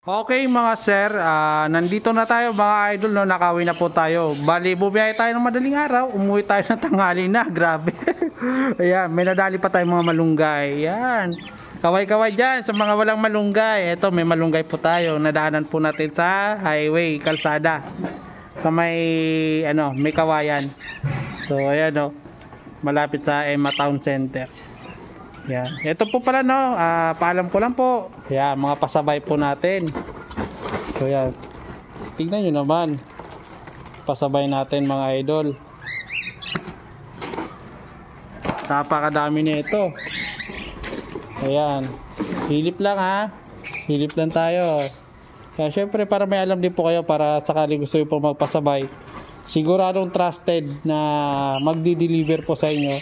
Okay mga sir, nandito na tayo mga idol, no? Nakauwi na po tayo. Bali, bumiyahe tayo ng madaling araw, umuwi tayo ng tanghali na, grabe. Ayan, may nadali pa tayong mga malunggay. Ayan, kaway-kaway dyan sa mga walang malunggay. Ito, may malunggay po tayo, nadaanan po natin sa highway, kalsada. Sa may, may kawayan. So, ayan no, malapit sa Emma Town Center. Yan. Ito po pala no, paalam ko lang po. Yan, mga pasabay po natin. So yan. Tingnan nyo naman. Pasabay natin mga idol. Napakadami nito. Ayan. Hilip lang ha. Hilip lang tayo. Kaya syempre para may alam din po kayo, para sakali gusto nyo po magpasabay, siguradong trusted na magdi-deliver po sa inyo.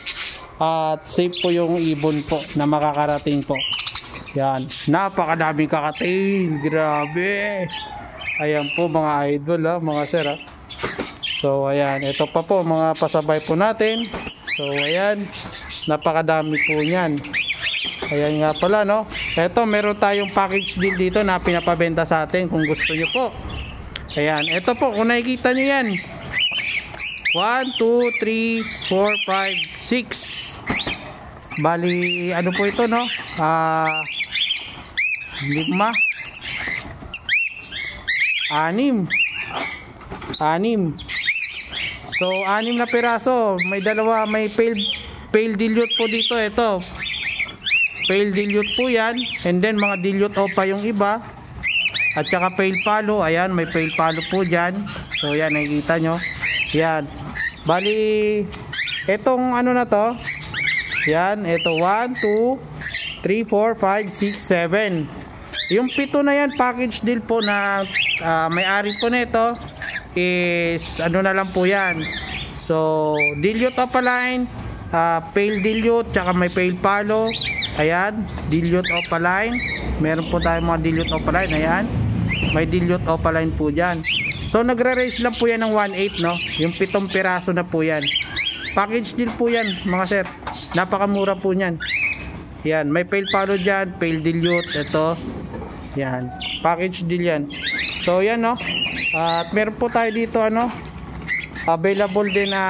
At safe po yung ibon po na makakarating po. Yan, napakadaming kakatil, grabe. Ayan po mga idol mga sir So ayan, ito pa po mga pasabay po natin. So ayan, napakadami po niyan. Ayan nga pala no. Ito, meron tayong package deal dito na pinapabenta sa atin kung gusto nyo po. Ayan, ito po kung nakikita nyo yan, 1, 2, 3, 4, 5, 6. Bali, ano po ito no? 5, 6. 6. So, 6 na piraso. May dalawa, may pale dilute po dito. Ito. Pale dilute po yan. And then, mga dilute opa yung iba. At saka pale palo. Ayan, may pale palo po dyan. So, yan, nakikita nyo. Yan. Bali, etong ano na to. Yan, ito 1, 2, 3, 4, 5, 6, 7. Yung 7 na yan, package deal po na may-ari po nito is ano na lang po yan. So, dilute opaline, pale dilute, tsaka may pale palo. Ayan, dilute opaline. Meron po tayong mga dilute opaline, ayan. May dilute opaline po dyan. So, nagre-range lang po yan ng 1.8 no. Yung 7 piraso na po yan. Package deal po yan mga sir. Napakamura po niyan. Yan, may pale palo dyan, pale dilute, ito. Yan, package deal yan. So yan no. At meron po tayo dito available din na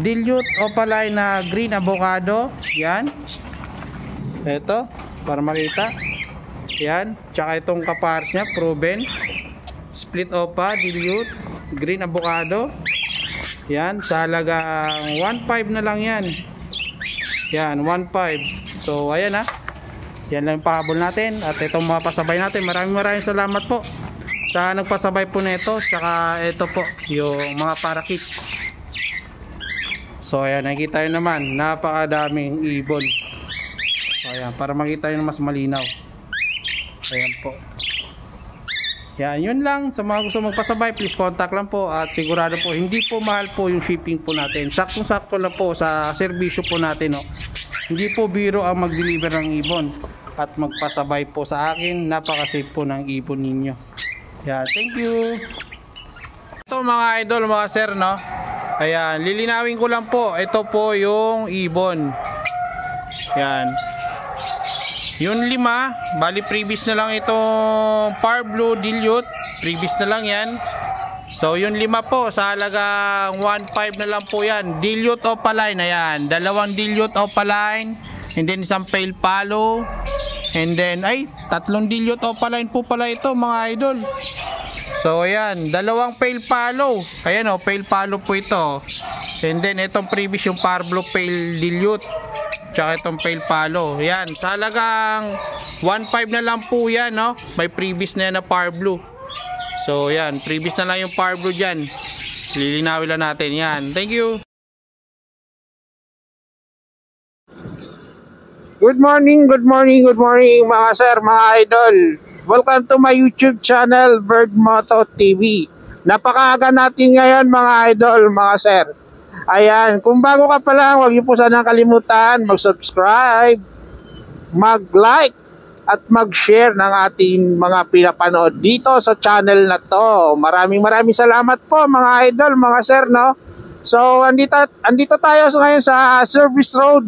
dilute opaline na green avocado. Yan. Ito, para makita. Yan, tsaka itong kapars niya, proven. Split opa, dilute, green avocado. Yan, sa halagang 1.5 na lang yan. Yan, 1.5. So, ayan yan lang yung pahabol natin. At itong mga pasabay natin. Maraming salamat po sa nagpasabay po nito. Tsaka ito po, yung mga parakits. So, ayan, nakikita nyo naman. Napakadaming ibon. So, ayan, para makita nyo mas malinaw. Ayan po. Yan, yun lang. Sa mga gusto magpasabay, please contact lang po. At sigurado po, hindi po mahal po yung shipping po natin. Saktong-sakto lang po sa serbisyo po natin. Hindi po biro ang mag-deliver ng ibon. At magpasabay po sa akin. Napaka-safe po ng ibon ninyo. Yan, thank you. Ito mga idol, mga sir, no? Ayan, lilinawin ko lang po. Ito po yung ibon. Yan. Yung 5, bali previous na lang itong Parblo dilute, previous na lang yan. So yung 5 po sa halagang 1.5 na lang po yan. Dilute opaline, ayan, 2 dilute opaline, and then isang pale palo, and then 3 dilute opaline po pala ito mga idol. So ayan, 2 pale palo, ayan pale palo po ito, and then itong previous yung Parblo pale dilute, tsaka itong pale palo. Yan, sa halagang 1.5 na lang po yan, no? May previous na yan na Parblo. So, yan, previous na lang yung Parblo dyan. Lilinawin lang natin. Yan, thank you. Good morning mga sir, mga idol. Welcome to my YouTube channel, Bird Moto TV. Napakaaga natin ngayon mga idol, mga sir. Ayan, kung bago ka pa lang, huwag niyo po sana kalimutan mag-subscribe, mag-like, at mag-share ng ating mga pinapanood dito sa channel na to. Maraming salamat po mga idol, mga sir, no? So, andito tayo ngayon sa Service Road.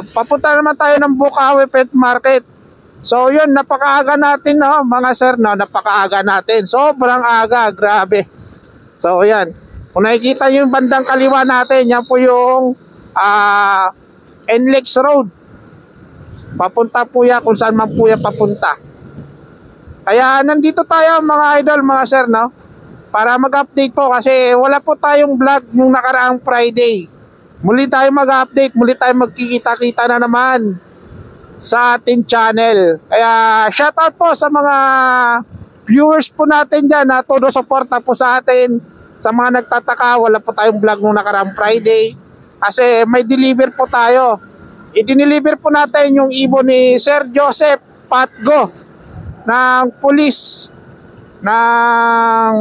Papunta naman tayo ng Bukawi Pet Market. So yun, napakaaga natin, no, mga sir, no, napakaaga natin. Sobrang aga, grabe. So yan. Kung nakikita nyo yung bandang kaliwa natin, yan po yung NLEX Road. Papunta po yan kung saan man po yan papunta. Kaya nandito tayo mga idol, mga sir, no, para mag-update po kasi wala po tayong vlog nung nakaraang Friday. Muli tayo mag-update, muli tayo magkikita-kita na naman sa ating channel. Kaya shoutout po sa mga viewers po natin dyan na todo suporta po sa atin. Sa mga nagtataka, wala po tayong vlog nung nakaraang Friday kasi may deliver po tayo. I-deliver po natin yung ibon ni Sir Joseph Patgo ng pulis ng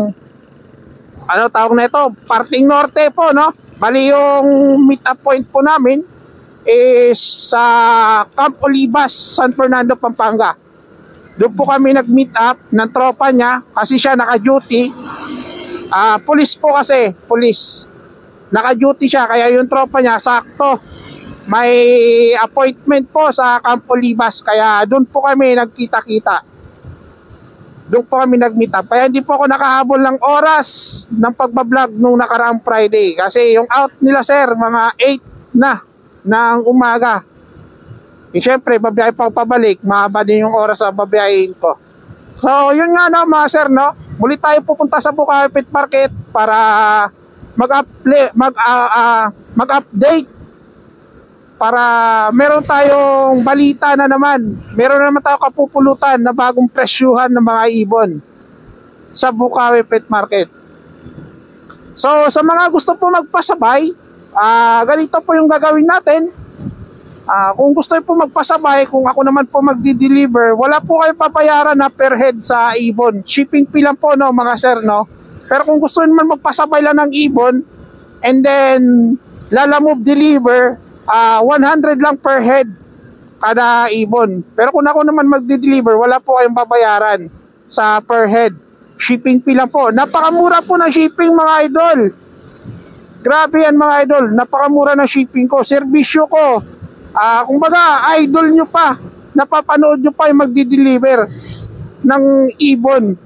ano tawag na ito, Parting Norte po, no? Bali yung meet up point po namin is sa Camp Olivas, San Fernando, Pampanga. Doon po kami nag-meet up ng tropa niya kasi siya naka-duty. Police po kasi, police. Naka-duty siya kaya yung tropa niya sakto may appointment po sa Camp Olivas kaya doon po kami nagkita-kita. Doon po kami nag-meet up. Kaya hindi po ako nakahabol ng oras ng pagbablog nung nakaraang Friday kasi yung out nila sir mga 8 na ng umaga. E syempre, babiyahe pa pabalik, mahaba din yung oras na babiyahin ko. So, yun nga no, mga sir, no? Muli tayo pupunta sa Bukawi Pet Market para mag-update para meron tayong balita na naman. Meron naman tayong kapupulutan na bagong presyuhan ng mga ibon sa Bukawi Pet Market. So, sa mga gusto po magpasabay, ganito po yung gagawin natin. Kung gusto po magpasabay, kung ako naman po magdi-deliver, wala po kayo papayaran na per head sa ibon. Shipping fee lang po, no, mga sir, no? Pero kung gusto naman magpasabay lang ng ibon, and then lalamove deliver, 100 lang per head kada ibon. Pero kung ako naman magdi-deliver, wala po kayong babayaran sa per head. Shipping fee lang po. Napakamura po ng shipping, mga idol. Grabe yan, mga idol. Napakamura ng shipping ko. Serbisyo ko. Kung baga, idol nyo pa, napapanood nyo pa yung magdi-deliver ng ibon.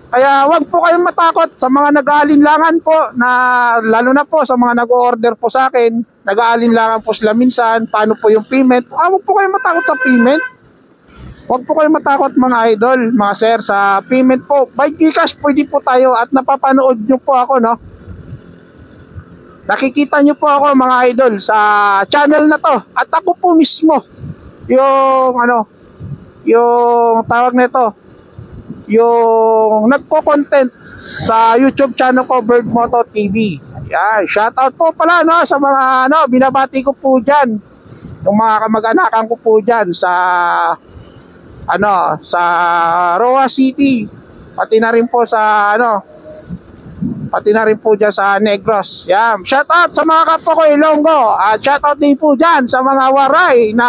Kaya wag po kayong matakot sa mga nag-aalinlangan po, na, lalo na po sa mga nag-order po sa akin, nag-aalinlangan po sila minsan, paano po yung payment. Wag po kayong matakot sa payment. Wag po kayong matakot mga idol, mga sir, sa payment po. By Gcash pwede po tayo at napapanood nyo po ako, no? Nakikita nyo po ako mga idol sa channel na to. At ako po mismo yung yung tawag nito, yung nagko-content sa YouTube channel ko, Bird Moto TV. Yan, shoutout po pala no sa mga binabati ko po diyan. Yung mga kamag-anakan ko po diyan sa sa Roa City. Pati na rin po sa pati na rin po dyan sa Negros. Yan. Shout out sa mga kapwa ko Ilonggo. At shout out din po dyan sa mga Waray na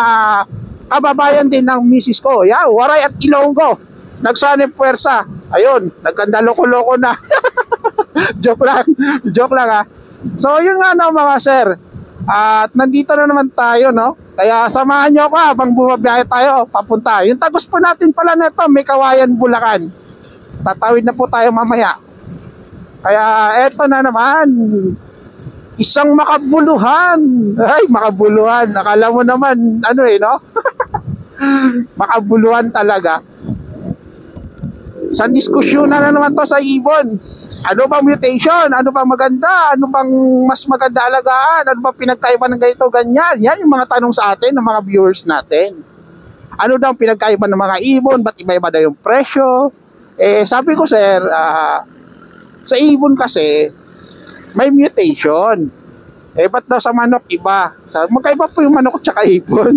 kababayan din ng misis ko. Yan, Waray at Ilonggo. Nagsanib puwersa. Ayun, nagkanda loko-loko na. Joke lang. Joke lang ha. So yun nga mga sir. At nandito na naman tayo, no? Kaya samahan nyo ako habang bumabiyahe tayo papunta. Yung tagos po natin pala na ito, may Kawayan, Bulacan. Tatawid na po tayo mamaya. Kaya eto na naman, isang makabuluhan. Ay, makabuluhan. Akala mo naman, no? Makabuluhan talaga. Sa diskusyon na naman to sa ibon. Ano bang mutation? Ano bang maganda? Ano bang mas maganda alagaan? Ano bang pinagkaiba ng ganito, ganyan? Yan yung mga tanong sa atin ng mga viewers natin. Ano daw ang pinagkaiba ng mga ibon? Ba't iba-iba daw yung presyo? Sabi ko, sir, sa ibon kasi may mutation. Ba't daw sa manok iba? Magkaiba po yung manok at saka ibon.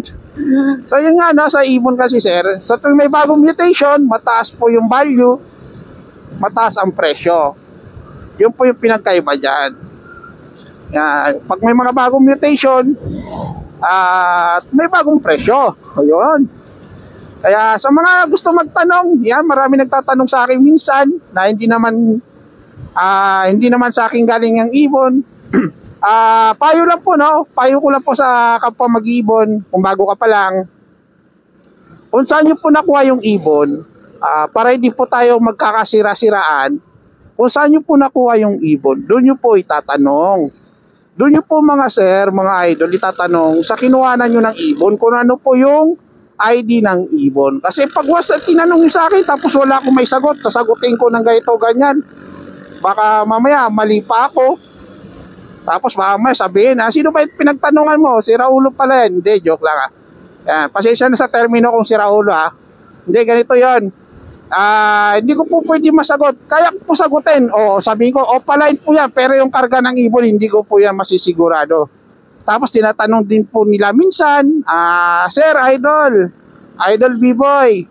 So yun nga sa ibon kasi sir, sa tuwing may bagong mutation, mataas po yung value, mataas ang presyo. Yun po yung pinagkaiba dyan. Yan. Pag may mga bagong mutation, may bagong presyo. Ayun. Kaya sa mga gusto magtanong, yan, marami nagtatanong sa akin minsan na hindi naman sa akin galing ang ibon. Payo lang po, no? Payo ko lang po sa kapwa mag-ibon, kung bago ka pa lang. kung saan nyo po nakuha yung ibon, para hindi po tayo magkakasira-siraan, kung saan nyo po nakuha yung ibon, doon nyo po itatanong. Doon nyo po mga sir, mga idol, itatanong sa kinuhanan nyo ng ibon kung ano po yung ID ng ibon. Kasi pag tinanong nyo sa akin tapos wala akong may sagot, sasagutin ko ng ganito, ganyan. Baka mamaya mali pa ako. Tapos mamaya sabihin, sino ba yung pinagtanungan mo? Si Raulo pala yan. Hindi, joke lang Yan, pasensya na sa termino kung si Raulo Hindi, ganito yon. Hindi ko po pwede masagot. Kaya ko po sagutin. O sabihin ko, opaline po yan. Pero yung karga ng ibon, hindi ko po yan masisigurado. Tapos tinatanong din po nila minsan, Sir, Idol B-Boy.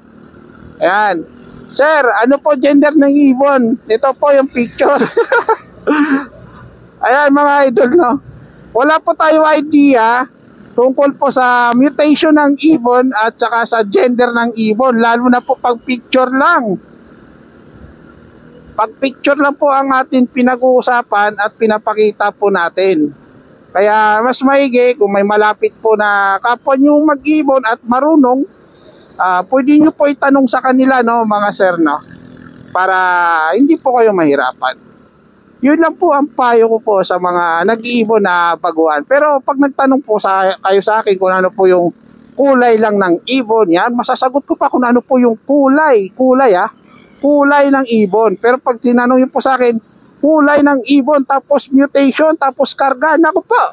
Ayan. Sir, ano po gender ng ibon? Ito po yung picture. Ayan mga idol, no? Wala po tayo idea tungkol po sa mutation ng ibon at saka sa gender ng ibon, lalo na po pag picture lang. Pag picture lang po ang atin pinag-uusapan at pinapakita po natin. Kaya mas maigi kung may malapit po na kapwa nyo mag-ibon at marunong, pwede nyo po itanong sa kanila, no, mga sir, no? Para hindi po kayo mahirapan. Yun lang po ang payo ko po sa mga nag-iibon na baguhan. Pero pag nagtanong po kayo sa akin kung ano po yung kulay lang ng ibon, yan, masasagot ko pa kung ano po yung kulay ng ibon. Pero pag tinanong nyo po sa akin, kulay ng ibon, tapos mutation, tapos karga, naku po.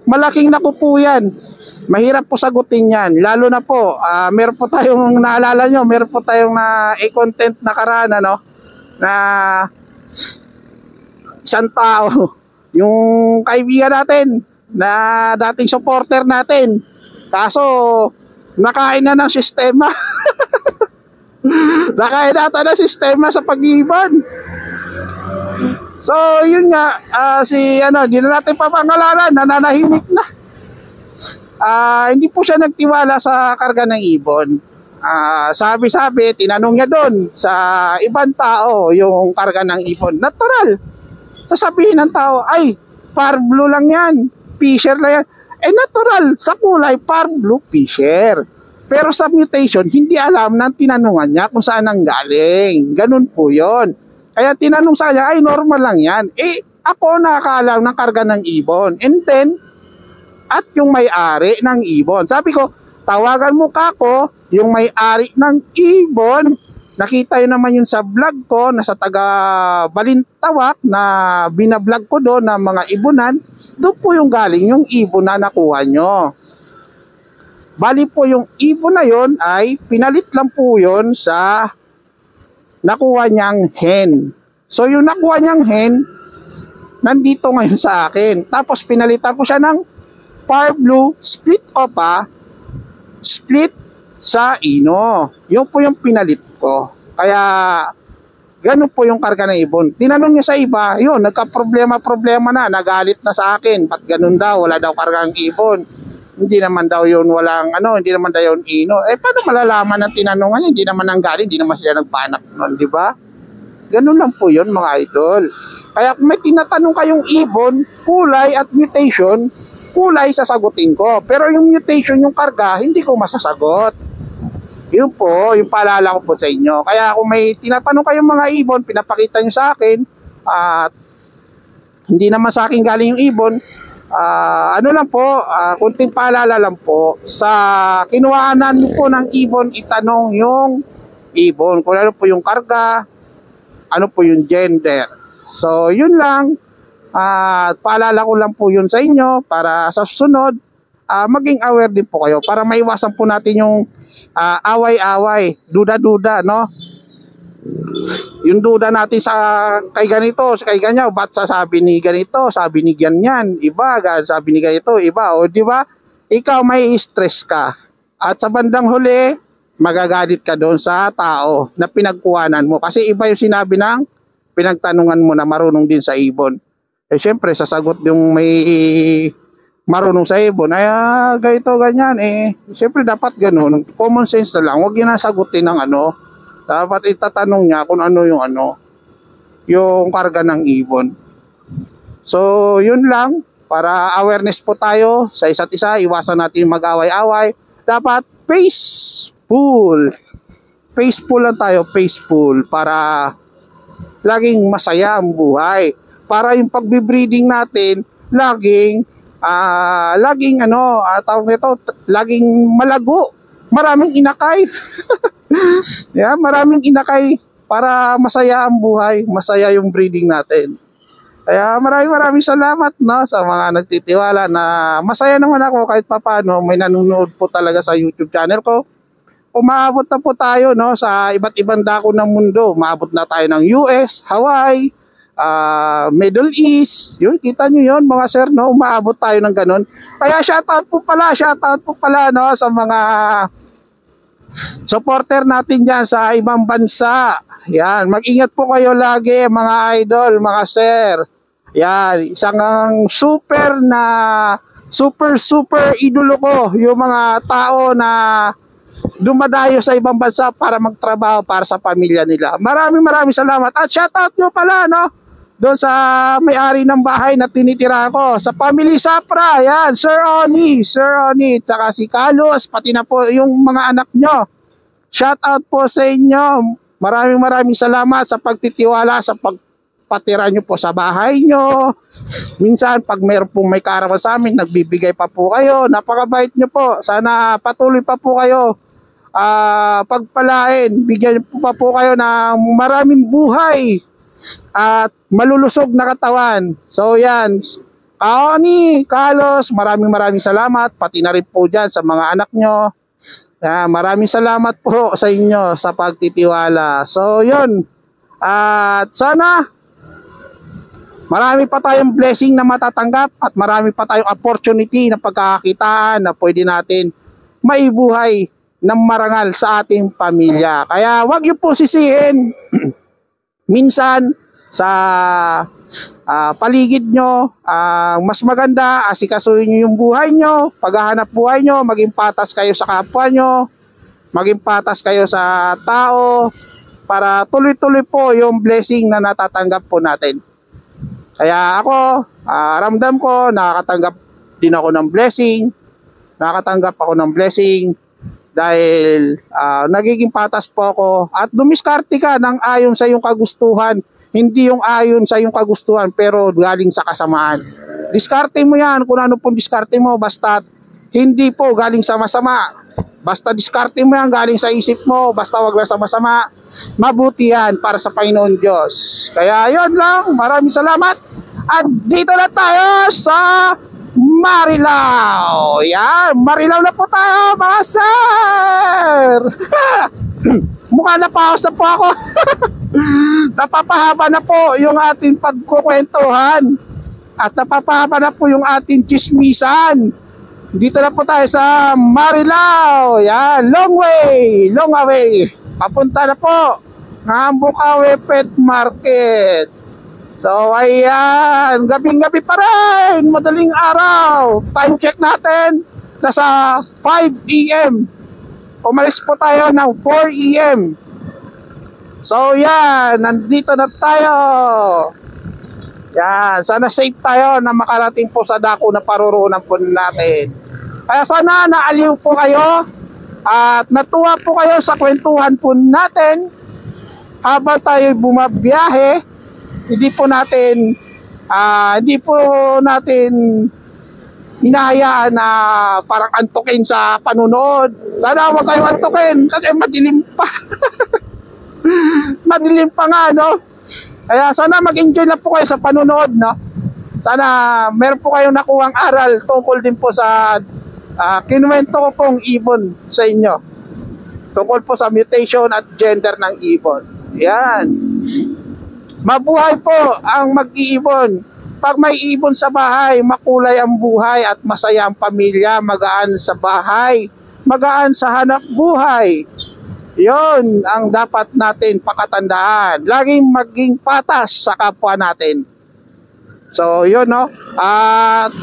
Malaking naku po yan. Mahirap po sagutin yan. Lalo na po, meron po tayong naalala nyo, meron po tayong content na karana, no? Na isang tao, yung kaibigan natin, na dating supporter natin. Kaso, nakain na ng sistema. Nakain nata ng sistema sa pag-ibon. So, yun nga, hindi na natin papangalanan, nananahimik na. Hindi po siya nagtiwala sa karga ng ibon. Sabi-sabi, tinanong niya doon sa ibang tao yung karga ng ibon. Natural. Sasabihin ng tao, ay, par blue lang yan. Fisher lang yan. Natural. Sa kulay, par blue, fisher. Pero sa mutation, hindi alam ng tinanungan niya kung saan ang galing. Ganun po yon. Kaya tinanong sa kanya, ay, normal lang yan. Ako nakakaalam ng karga ng ibon. And then, at yung may-ari ng ibon. Sabi ko, tawagan mo kako, yung may-ari ng ibon. Nakita yun naman yun sa vlog ko, nasa taga Balintawak, na binablog ko doon ng mga ibonan. Doon po yung galing yung ibon na nakuha nyo. Bali po yung ibon na yon ay pinalit lang po yun sa nakuha niyang hen. So yung nakuha niyang hen, nandito ngayon sa akin. Tapos pinalitan ko siya ng par blue split opa, split sa ino. Yun po yung pinalit ko. Kaya ganun po yung karga ng ibon. Tinanong niya sa iba, yun, nagka-problema na, nagalit na sa akin. Ba't ganun daw, wala daw karga ng ibon. Hindi naman daw yun hindi naman daw yun ino. Paano malalaman ng tinanongan niya? Hindi naman nanggaling, hindi naman sila nagpanak nun, di ba? Ganun lang po yun, mga idol. Kaya kung may tinatanong kayong ibon, kulay at mutation, kulay sasagutin ko. Pero yung mutation, yung karga, hindi ko masasagot. Yun po, yung paalala ko po sa inyo. Kaya kung may tinatanong kayong mga ibon, pinapakita nyo sa akin, at hindi naman sa akin galing yung ibon, kunting paalala lang po, sa kinuhanan po ng ibon, itanong yung ibon, kung ano po yung karga, ano po yung gender. So, yun lang. Paalala ko lang po yun sa inyo para sa susunod, maging aware din po kayo para maiwasan po natin yung away-away, duda-duda, no? Yung duda natin sa kay ganito, sa kay ganyan, ba't sasabi ni ganito, sabi ni ganyan, iba, sabi ni ganito, iba, o di ba? Ikaw may stress ka. At sa bandang huli, magagalit ka doon sa tao na pinagkuhanan mo kasi iba yung sinabi ng pinagtanungan mo na marunong din sa ibon. Syempre, sasagot yung may marunong sa ibon, ay ganito, ganyan, syempre dapat ganun, common sense na lang, huwag yun nasagutin ng dapat itatanong niya kung ano yung karga ng ibon. So, yun lang, para awareness po tayo sa isa't isa, iwasan natin mag-away-away, dapat peaceful. Peaceful lang tayo, peaceful, para laging masaya ang buhay. Para yung pagbe-breeding natin, laging tawag nito, laging malago. Maraming inakay. Yeah, maraming inakay para masaya ang buhay, masaya yung breeding natin. Kaya maraming salamat, no, sa mga nagtitiwala na masaya naman ako kahit papaano may nanonood po talaga sa YouTube channel ko. Umaabot na po tayo, no, sa iba't ibang dako ng mundo. Umaabot na tayo ng US, Hawaii, Middle East. Yun, kita nyo yun mga sir, no? Umaabot tayo ng ganun. Kaya shoutout po pala, no, sa mga supporter natin dyan sa ibang bansa. Yan, mag-ingat po kayo lagi mga idol, mga sir. Yan, isang super idolo ko, yung mga tao na dumadayo sa ibang bansa para magtrabaho para sa pamilya nila. Maraming salamat. At shoutout nyo pala, no, doon sa may-ari ng bahay na tinitira ko, sa family Sapra. Yan, Sir Oni, tsaka si Carlos, pati na po yung mga anak nyo. Shoutout po sa inyo. Maraming salamat sa pagtitiwala, sa pagpatira nyo po sa bahay nyo. Minsan pag mayroon pong may kaarawan sa amin, nagbibigay pa po kayo. Napakabait nyo po. Sana patuloy pa po kayo pagpalain. Bigyan pa po kayo ng maraming buhay at malulusog na katawan. So yan, Kaoni, Carlos, maraming salamat. Pati na rin po dyan sa mga anak nyo. Maraming salamat po sa inyo sa pagtitiwala. So yun, at sana marami pa tayong blessing na matatanggap at marami pa tayong opportunity na pagkakakitaan na pwede natin maibuhay ng marangal sa ating pamilya. Kaya wag niyo po sisihin minsan sa paligid nyo. Mas maganda asikasuhin nyo yung buhay nyo, paghahanap buhay nyo, maging patas kayo sa kapwa nyo, maging patas kayo sa tao, para tuloy-tuloy po yung blessing na natatanggap po natin. Kaya ako, ramdam ko, nakakatanggap din ako ng blessing, dahil nagiging patas po ako at dumiskarte ka ng ayon sa iyong kagustuhan, hindi yung ayon sa iyong kagustuhan pero galing sa kasamaan. Diskarte mo yan kung ano pong diskarte mo, basta hindi po galing sa masama. Basta diskarte mo yan galing sa isip mo, basta wag lang sa masama. Mabuti yan para sa Panginoon Diyos. Kaya yun lang, maraming salamat. At dito na tayo sa Marilao. Yan, Marilao na po tayo mga sir. Mukha na paos na po ako. Napapahaba na po yung ating pagkukwentuhan at napapahaba na po yung ating chismisan. Dito na po tayo sa Marilao. Yan, long way. Papunta na po ng Bukawi Pet Market. So ayan, gabing-gabi pa rin, madaling araw. Time check natin, nasa 5 AM. Umalis po tayo ng 4 AM. So yan, nandito na tayo. Yan, sana safe tayo na makarating po sa dako na paruroonan po natin. Kaya sana naaliw po kayo at natuwa po kayo sa kwentuhan po natin habang tayo bumabiyahe. Hindi po natin hinahayaan na parang antukin sa panunood. Sana huwag kayong antukin kasi madilim pa. Madilim pa nga, no? Kaya sana mag-enjoy na po kayo sa panunood, no? Sana meron po kayong nakuhang aral tungkol din po sa kinuwento ko pong ibon sa inyo. Tungkol po sa mutation at gender ng ibon. Yan. Mabuhay po ang mag-iibon. Pag may ibon sa bahay, makulay ang buhay at masaya ang pamilya, magaan sa bahay, magaan sa hanap buhay. Yon ang dapat natin pakatandaan. Laging maging patas sa kapwa natin. So, yun, no? At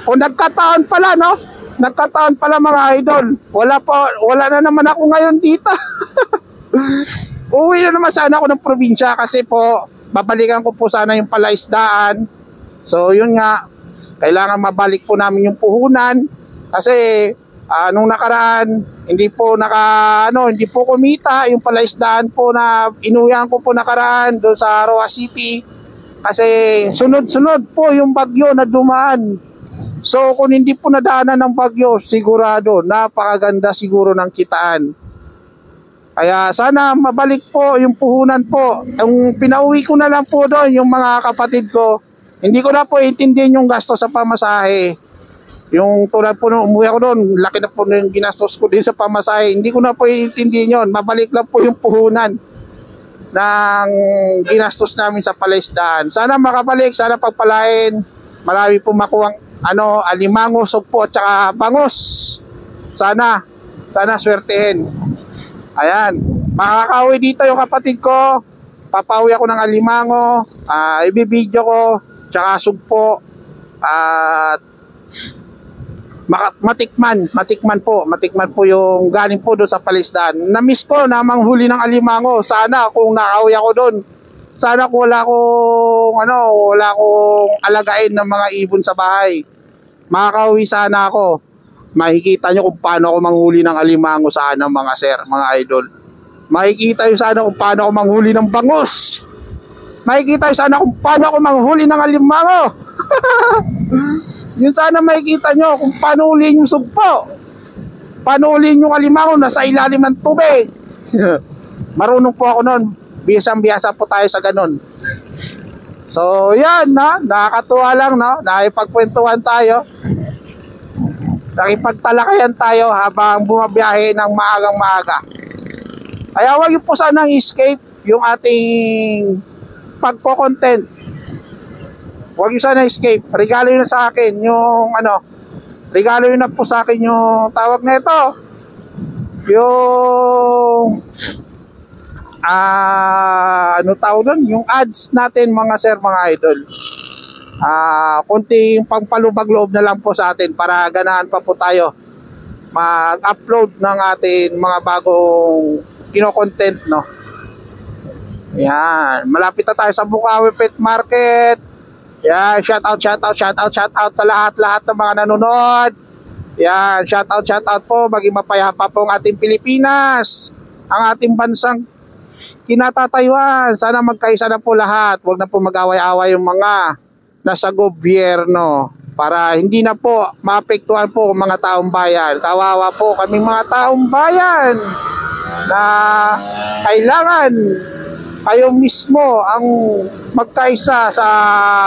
kung nagkataon pala, no? Nagkataon pala mga idol. Wala na naman ako ngayon dito. Uwi na naman sana ako ng probinsya kasi po babalikan ko po sana yung palaisdaan. So yun nga, kailangan mabalik po namin yung puhunan kasi nung nakaraan Hindi po hindi po kumita yung palaisdaan po na inuwian ko po nakaraan doon sa Roa City. Kasi sunod-sunod po yung bagyo na dumaan. So kung hindi po nadaanan ng bagyo, sigurado napakaganda siguro ng kitaan. Kaya sana mabalik po yung puhunan po. Yung pinauwi ko na lang po doon yung mga kapatid ko. Hindi ko na po intindihin yung gasto sa pamasahe. Yung tulad po nung umuwi ako doon, laki na po yung ginastos ko din sa pamasahe. Hindi ko na po intindihin yun. Mabalik lang po yung puhunan ng ginastos namin sa palaisdaan. Sana makabalik, sana pagpalain. Marami po makuhang alimango, sugpo at saka bangos. Sana swertehin. Ayan, makakauwi dito yung kapatid ko. Papauwi ako ng alimango, ibibidyo ko, tsaka sugpo. At matikman po yung galing po doon sa palaisdaan. Na-miss ko na manghuli ng alimango. Sana kung nakauwi ako doon, sana kung wala akong alagain ng mga ibon sa bahay. Makakauwi sana ako. Makikita nyo kung paano ako manghuli ng alimango sana mga sir, mga idol. Makikita nyo sana kung paano ako manghuli ng bangus. Makikita nyo sana kung paano ako manghuli ng alimango. Yun sana makikita nyo kung paano ulihin yung sugpo. Paano ulihin yung alimango nasa ilalim ng tubig. Marunong po ako nun. Biyasang-biyasa po tayo sa ganun. So yan, nakakatuwa lang, nakipagkwentuhan tayo. Nakipagtalakayan tayo habang bumabiyahe ng maagang maaga. Kaya wag yung po sanang escape yung ating pagko-content. Huwag yung sana escape. Regalo yun na sa akin yung regalo yun na po sa akin yung tawag na ito. Yung tawag doon? Yung ads natin mga sir, mga idol. Kunting pangpalubag loob na lang po sa atin para ganahan pa po tayo mag-upload ng ating mga bagong kino-content, no? Yan. Malapit na tayo sa Bukawi Pet Market. Yan, shout out sa lahat ng mga nanonood. Yan, shout out po, maging mapayapa po ang ating Pilipinas, ang ating bansang kinatatayuan. Sana magkaisa na po lahat. Huwag na po mag-away-away yung mga nasa gobyerno para hindi na po maapektuhan po ang mga taong bayan. Kawawa po kaming mga taong bayan na kailangan kayo mismo ang magkaisa sa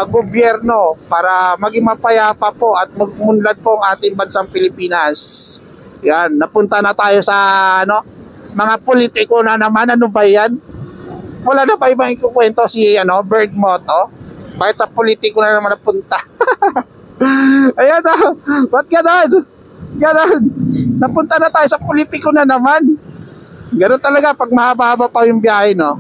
gobyerno para maging mapayapa po at magmunlad po ang ating bansang Pilipinas. Yan, napunta na tayo sa mga politiko na naman. Ano ba yan? Wala na ba ibang ikukwento si Bird Moto? Bakit sa politiko na naman napunta? Ayan na, ba't ganon? Napunta na tayo sa politiko na naman. Ganon talaga pag mahaba-haba pa yung biyahe, no?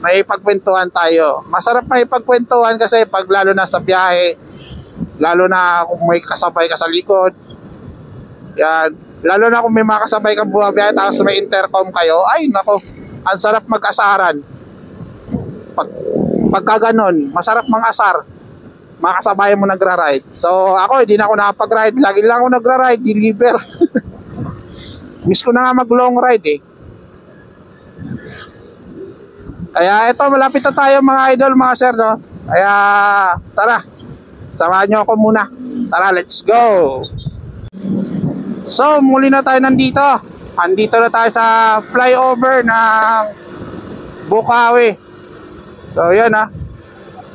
May pagkwentuhan tayo. Masarap may pagkwentuhan kasi pag lalo na sa biyahe, lalo na kung may kasabay ka sa likod. Yan. Lalo na kung may mga kasabay kang bumabiyahe tapos may intercom kayo. Ay, nako. Ang sarap mag-asaran. Pagka ganon, masarap mang-asar. Mga kasabay mo nagra-ride. So, ako, hindi na ako nakapag-ride. Lagi lang ako nagra-ride, deliver. Miss ko na nga mag-long ride, eh. Kaya ito, malapit na tayo mga idol, mga sir, no? Kaya, tara. Samahan nyo ako muna. Tara, let's go! So, muli na tayo nandito. Andito na tayo sa flyover ng Bukawi. So, yun,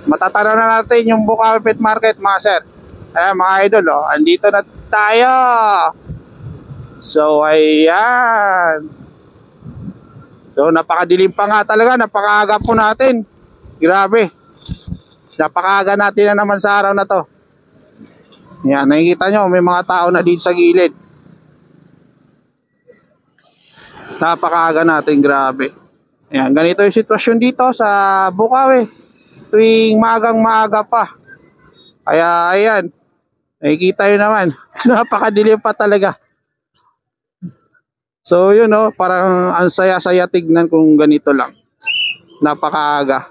matatanaw na natin yung Bukawi Pet Market, mga sir. Kaya, mga idol, andito na tayo. So, ayan. So, napakadilim pa nga talaga, napakaaga po natin. Grabe. Napakaaga natin na naman sa araw na to. Yan, nakikita nyo, may mga tao na dito sa gilid. Napakaaga natin, grabe. Yan, ganito yung sitwasyon dito sa Bukawi. Tuwing maagang maaga pa. Kaya, ayan. Nakikita nyo naman. Napakadilim pa talaga. So yun parang ang saya-saya tignan kung ganito lang. Napakaaga.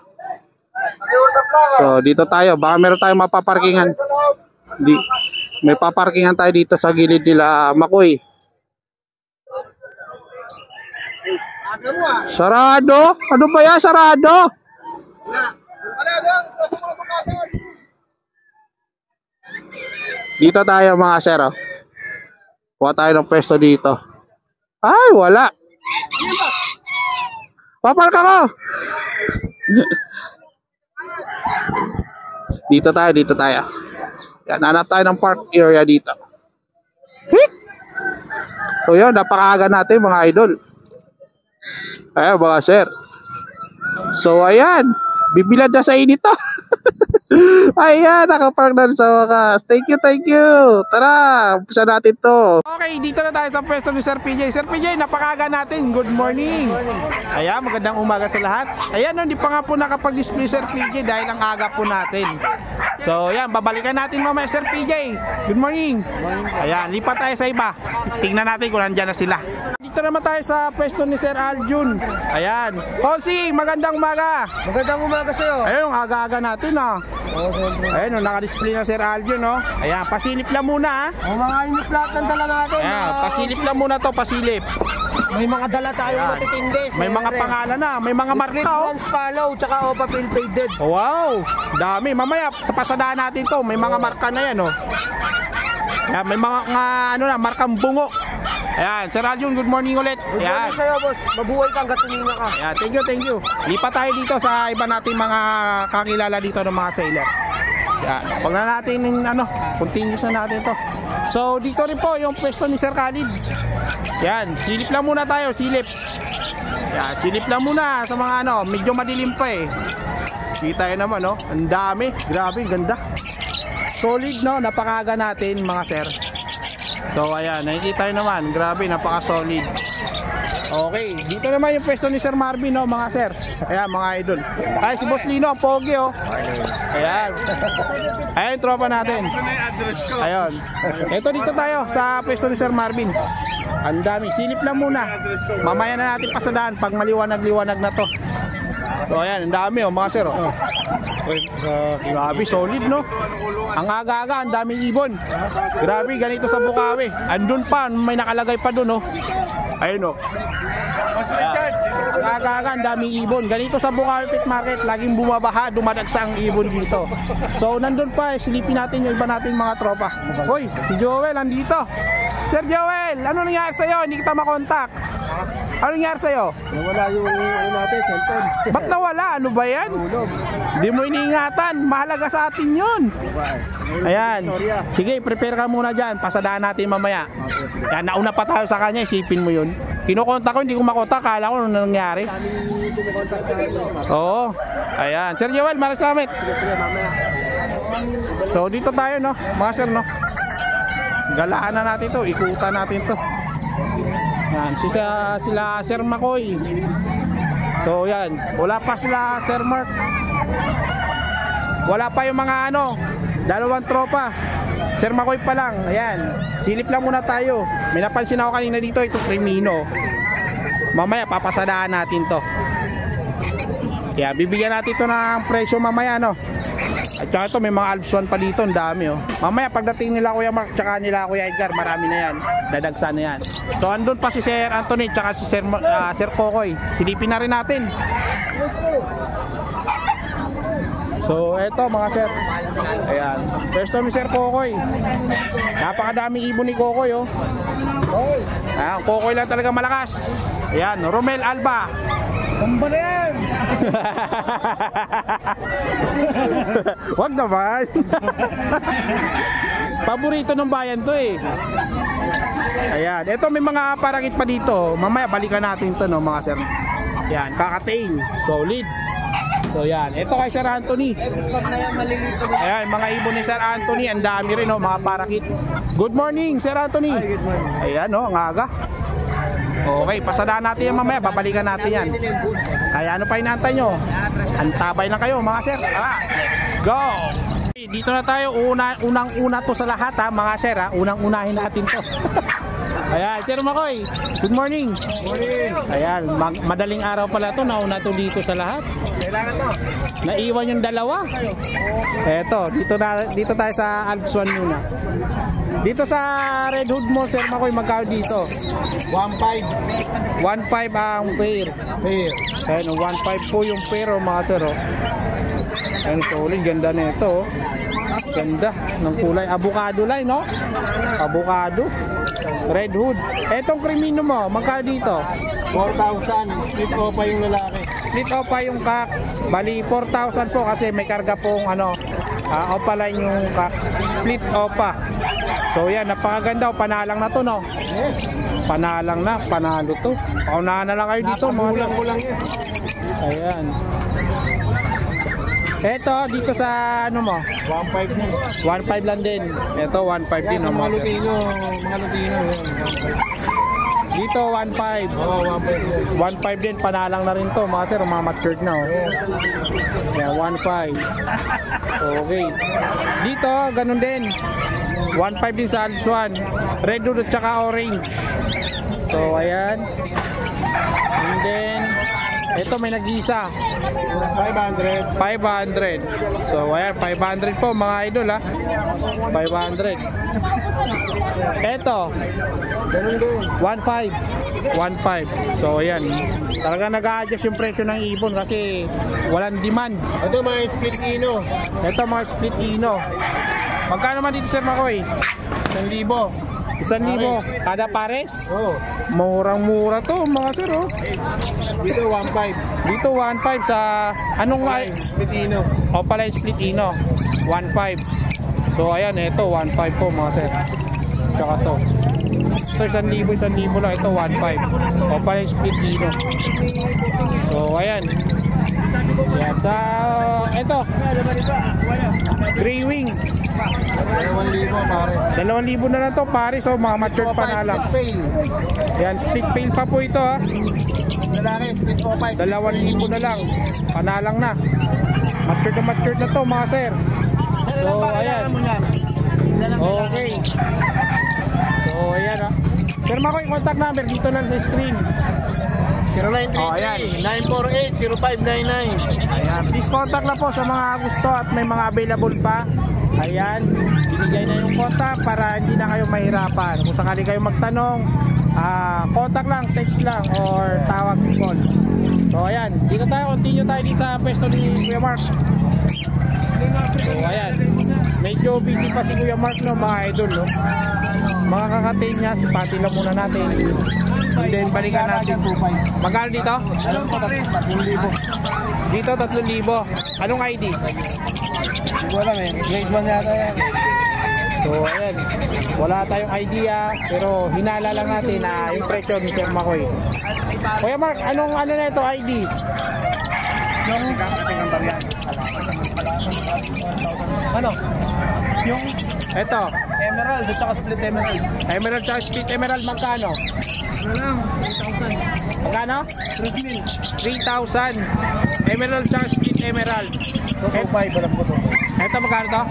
So dito tayo, baka meron tayong mapaparkingan. May paparkingan tayo dito sa gilid nila Makoy. Sarado? Ano ba yan? Sarado? Dito tayo mga sir. Oh. Kuha tayo ng pwesto dito. Ay, wala. Papalka ko. Dito tayo. Yan, hanap tayo ng park area dito. Hit! So yun, napakaaga natin mga idol. Ayan mga sir. So ayan, bibilad na sa inito. Ayan, nakapark na sa wakas. Thank you. Tara, umpisa natin to. Okay, dito na tayo sa pwesto ni Sir PJ. Sir PJ, napakaga natin. Good morning. Ayan, magandang umaga sa lahat. Ayan, hindi pa nga po nakapag-display Sir PJ dahil ang aga po natin. So, ayan, babalikan natin mamaya Sir PJ. Good morning. Ayan, lipat tayo sa iba. Tingnan natin kung nandyan na sila. Dito naman tayo sa pwesto ni Sir Aljun. Ayan. Konsi, magandang umaga. Magandang umaga sa'yo. Ayun, aga-aga natin ah. Ayun, naka-display na Sir Aljun, no? Ayan, pasilip lang muna, ha? Mga inip lahat ng dala natin. Ayan, pasilip lang muna to, pasilip. May mga dala tayo Ayan. matitindi. May mga pangalan na, may mga marka, oh. Trans Follow, tsaka Opa Phil Faded. Wow, dami. Mamaya, sa pasadaan natin to, may mga marka na yan, oh. Ayan, may mga, markang bungo. Ayan, Sir Aljun, good morning ulit. Good Ayan. morning sa'yo, boss. Mabuhay kang gatumina ka. Ayan, thank you. Lipat tayo dito sa iba nating mga kakilala dito ng mga sailor. Ayan, huwag na natin, continuous na natin to. So, dito rin po yung pwesto ni Sir Khalid. Ayan, silip lang muna tayo, silip. Ayan, silip lang muna sa mga medyo madilim pa eh. Kita yun naman, no? Ang dami, grabe, ganda. Solid, no? Napakaga natin, mga sir. So ayan, nakikita nyo naman, grabe, napaka-solid. Okay, dito naman yung pwesto ni Sir Marvin, no, mga sir. Ayan, mga idol. Ay, si Boss Lino, ang pogi, oh. Ayan. Ayan, tropa natin. Ayun. Ito dito tayo sa pwesto ni Sir Marvin. Ang dami, silip lang muna. Mamaya na natin pasadaan pag maliwanag-liwanag na to. So ayan, ang dami, oh, mga sir, oh. Grabe, solid, no? Ang aga-aga, ang daming ibon. Grabe, ganito sa Bukawi. Andun pa, may nakalagay pa dun, oh. Ayun, oh. Ang aga-aga, ang daming ibon. Ganito sa Bukawi Pet Market, laging bumabaha, dumadagsa ang ibon dito. So, nandun pa, silipin natin yung iba nating mga tropa. Hoy, si Joel, andito. Sir Joel, ano nangyari sa'yo? Hindi kita makontak. Ano nangyari sa'yo? Nawala yung natin, cellphone. Ba't nawala? Ano ba yan? Hindi mo iniingatan. Mahalaga sa atin yun. Ayan. Sige, prepare ka muna dyan. Pasadaan natin mamaya. Yan, nauna pa tayo sa kanya. Isipin mo yun. Kinukontak ko, hindi ko makontak. Kala ko ano nangyari. Oo. Ayan. Sir Joel, maraming salamat. So, dito tayo, no? Mga sir, no? Galaan na natin to. Ikutan natin to. Yan, sila Sir Makoy. So yan, wala pa sila Sir Mark. Wala pa yung mga dalawang tropa. Sir Makoy pa lang. Ayan, silip lang muna tayo. May napansin ako kanina dito, ito Crimino. Mamaya papasadaan natin to. Kaya bibigyan natin to ng presyo mamaya, no. At saka ito, may mga Alps 1 pa dito, ang dami, oh. Mamaya pagdating nila Kuya Mark tsaka nila Kuya Edgar, marami na yan, dadagsan na yan. So andun pa si Sir Anthony tsaka si Sir Kokoy. Silipin na rin natin. So eto mga sir, ayan, pwesto ni Sir Kokoy. Napakadaming ibon ni Kokoy, oh. Ayan, Kokoy lang talaga malakas. Ayan, Romel Alba. Kamba na yan! Wag naman. Paborito ng bayan to eh. Ayan, ito may mga parakit pa dito. Mamaya balikan natin to, no, mga sir. Ayan, kakatail, solid. So yan, ito kay Sir Anthony. Ayan, mga ibon ni Sir Anthony, ang dami rin, no, mga parakit. Good morning, Sir Anthony. Good morning. Ayan, no, ang aga. Okay, pasadaan natin yan mamaya, babalikan natin yan. Kaya ano pa inaantay nyo? Antabay lang kayo mga sir. Let's go! Dito na tayo, unang-una to sa lahat, ha, mga sir, ha? Unang-unahin natin to. Ayan, Sir Makoy. Good morning. Morning. Ayan, madaling araw pala to. Nauna to dito sa lahat. Kailangan to. Naiwan yung dalawa. Eto, dito tayo sa Alps 1 muna. Dito sa Red Hood Mall, Sir Makoy, magkano dito? 1.5. 1.5 ang pair. Pair. Ayan, 1.5 po yung pair, mga sir. Ayan, solid. Ganda na ito. Ganda ng kulay. Avocado line, no? Avocado. Red Hood. Etong Crimino mo, magkano dito? 4,000. Split opa yung lalaki. Split opa yung kak. Bali, 4,000 po kasi may karga pong opa line yung kak. Split opa. So yan, napakaganda. Panalang na to, no? Yes. Panalang na, panalo to. Paunahan na lang kayo dito, mga Napagulang ko lang yan. ayan. Eto, dito sa ano mo? 1.5 na. 1.5 lang din. Ito, 1.5 din. Yan, no, mga mga sir. Lutino. Mga Lutino. Dito, 1.5. Oo, 1.5. 1.5 din, panalang na rin to. Mga sir, mga matured na. Oh. Yan, 1.5. Okay. Dito, ganun din. 1.5 din sa Alps 1. Red Hood at saka orange. So, ayan. And then, ito may nag-isa. 500. 500. So, ayan, 500 po mga idol, ha. 500. Ito, Ganun din. 1.5. 1.5. So, ayan. Talaga nag-a-adjust yung presyo ng ibon kasi walang demand. Ito mga split ino. Ito mga split ino. Magkano man dito, Sir Makoy? 1,000. 1,000 kada pares? Oo. Murang-mura to mga sir, oh. Dito 1.5. Dito 1.5 sa anong Split ino. o pala yung split ino 1.5. So ayan, ito 1.5 po mga sir. Tsaka to. Ito 1,000 lang, ito 1.5. O pala yung split ino. So ayan. Yan sa ito. Gray wing. 2,000 pare. 2,000 na lang to pare. So mga matured pa na lang. Pail. Yan, split pail pa po ito, ha. Lalaki, split opa. 2,000 na lang. Panalang na. Matured na to mga sir. So ayan. Okay. So ayan, ha. Sir Makoy, contact number dito lang sa screen. 0933 Oh, ayan. 948-0599. Ayan, please contact na po sa mga gusto at may mga available pa. Ayan, binigay na yung contact para hindi na kayo mahirapan. Kung sakali kayo magtanong, contact lang, text lang, or tawag call. So ayan, dito tayo, continue tayo dito sa pwesto ni Kuya Mark. So ayan, medyo busy pa si Kuya Mark, no, mga idol, no? Mga kakatin niya, sipatin lang muna natin. And then balikan natin. Magkano dito? 3,000. Dito 3,000. Anong ID? Hindi ko alam eh. Grade 1 yata yan. So ayan, wala tayong idea pero hinala lang natin na yung presyo ni Sir Makoy. Kuya Mark, anong ano na ito ID? Yung number yan. Ano? Yung Ito, emerald at saka split emerald. Emerald sa Split Emerald magkano? Ano lang? 3,000. Magkano? 3,000. Emerald sa Split Emerald. 2.5 alam ko to. Ito magkano to?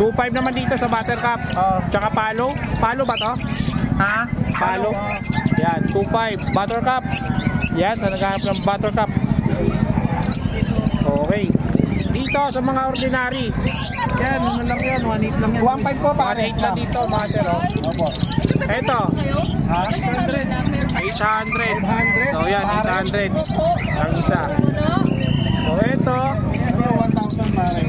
2.5 naman dito sa Buttercup. Tsaka palo. Palo ba to? Ha? Palo. Yan, 2.5. Buttercup. Yan, sa naghahanap ng Buttercup. Okay. Dito sa mga ordinary. Yan, ano lang yan? 1.8 lang yan. 1.5 po, 1.8 na dito mga sir. Opo. Ito. Ha? 800. So yan, 800. Ang isa. So ito. 1,000 pare.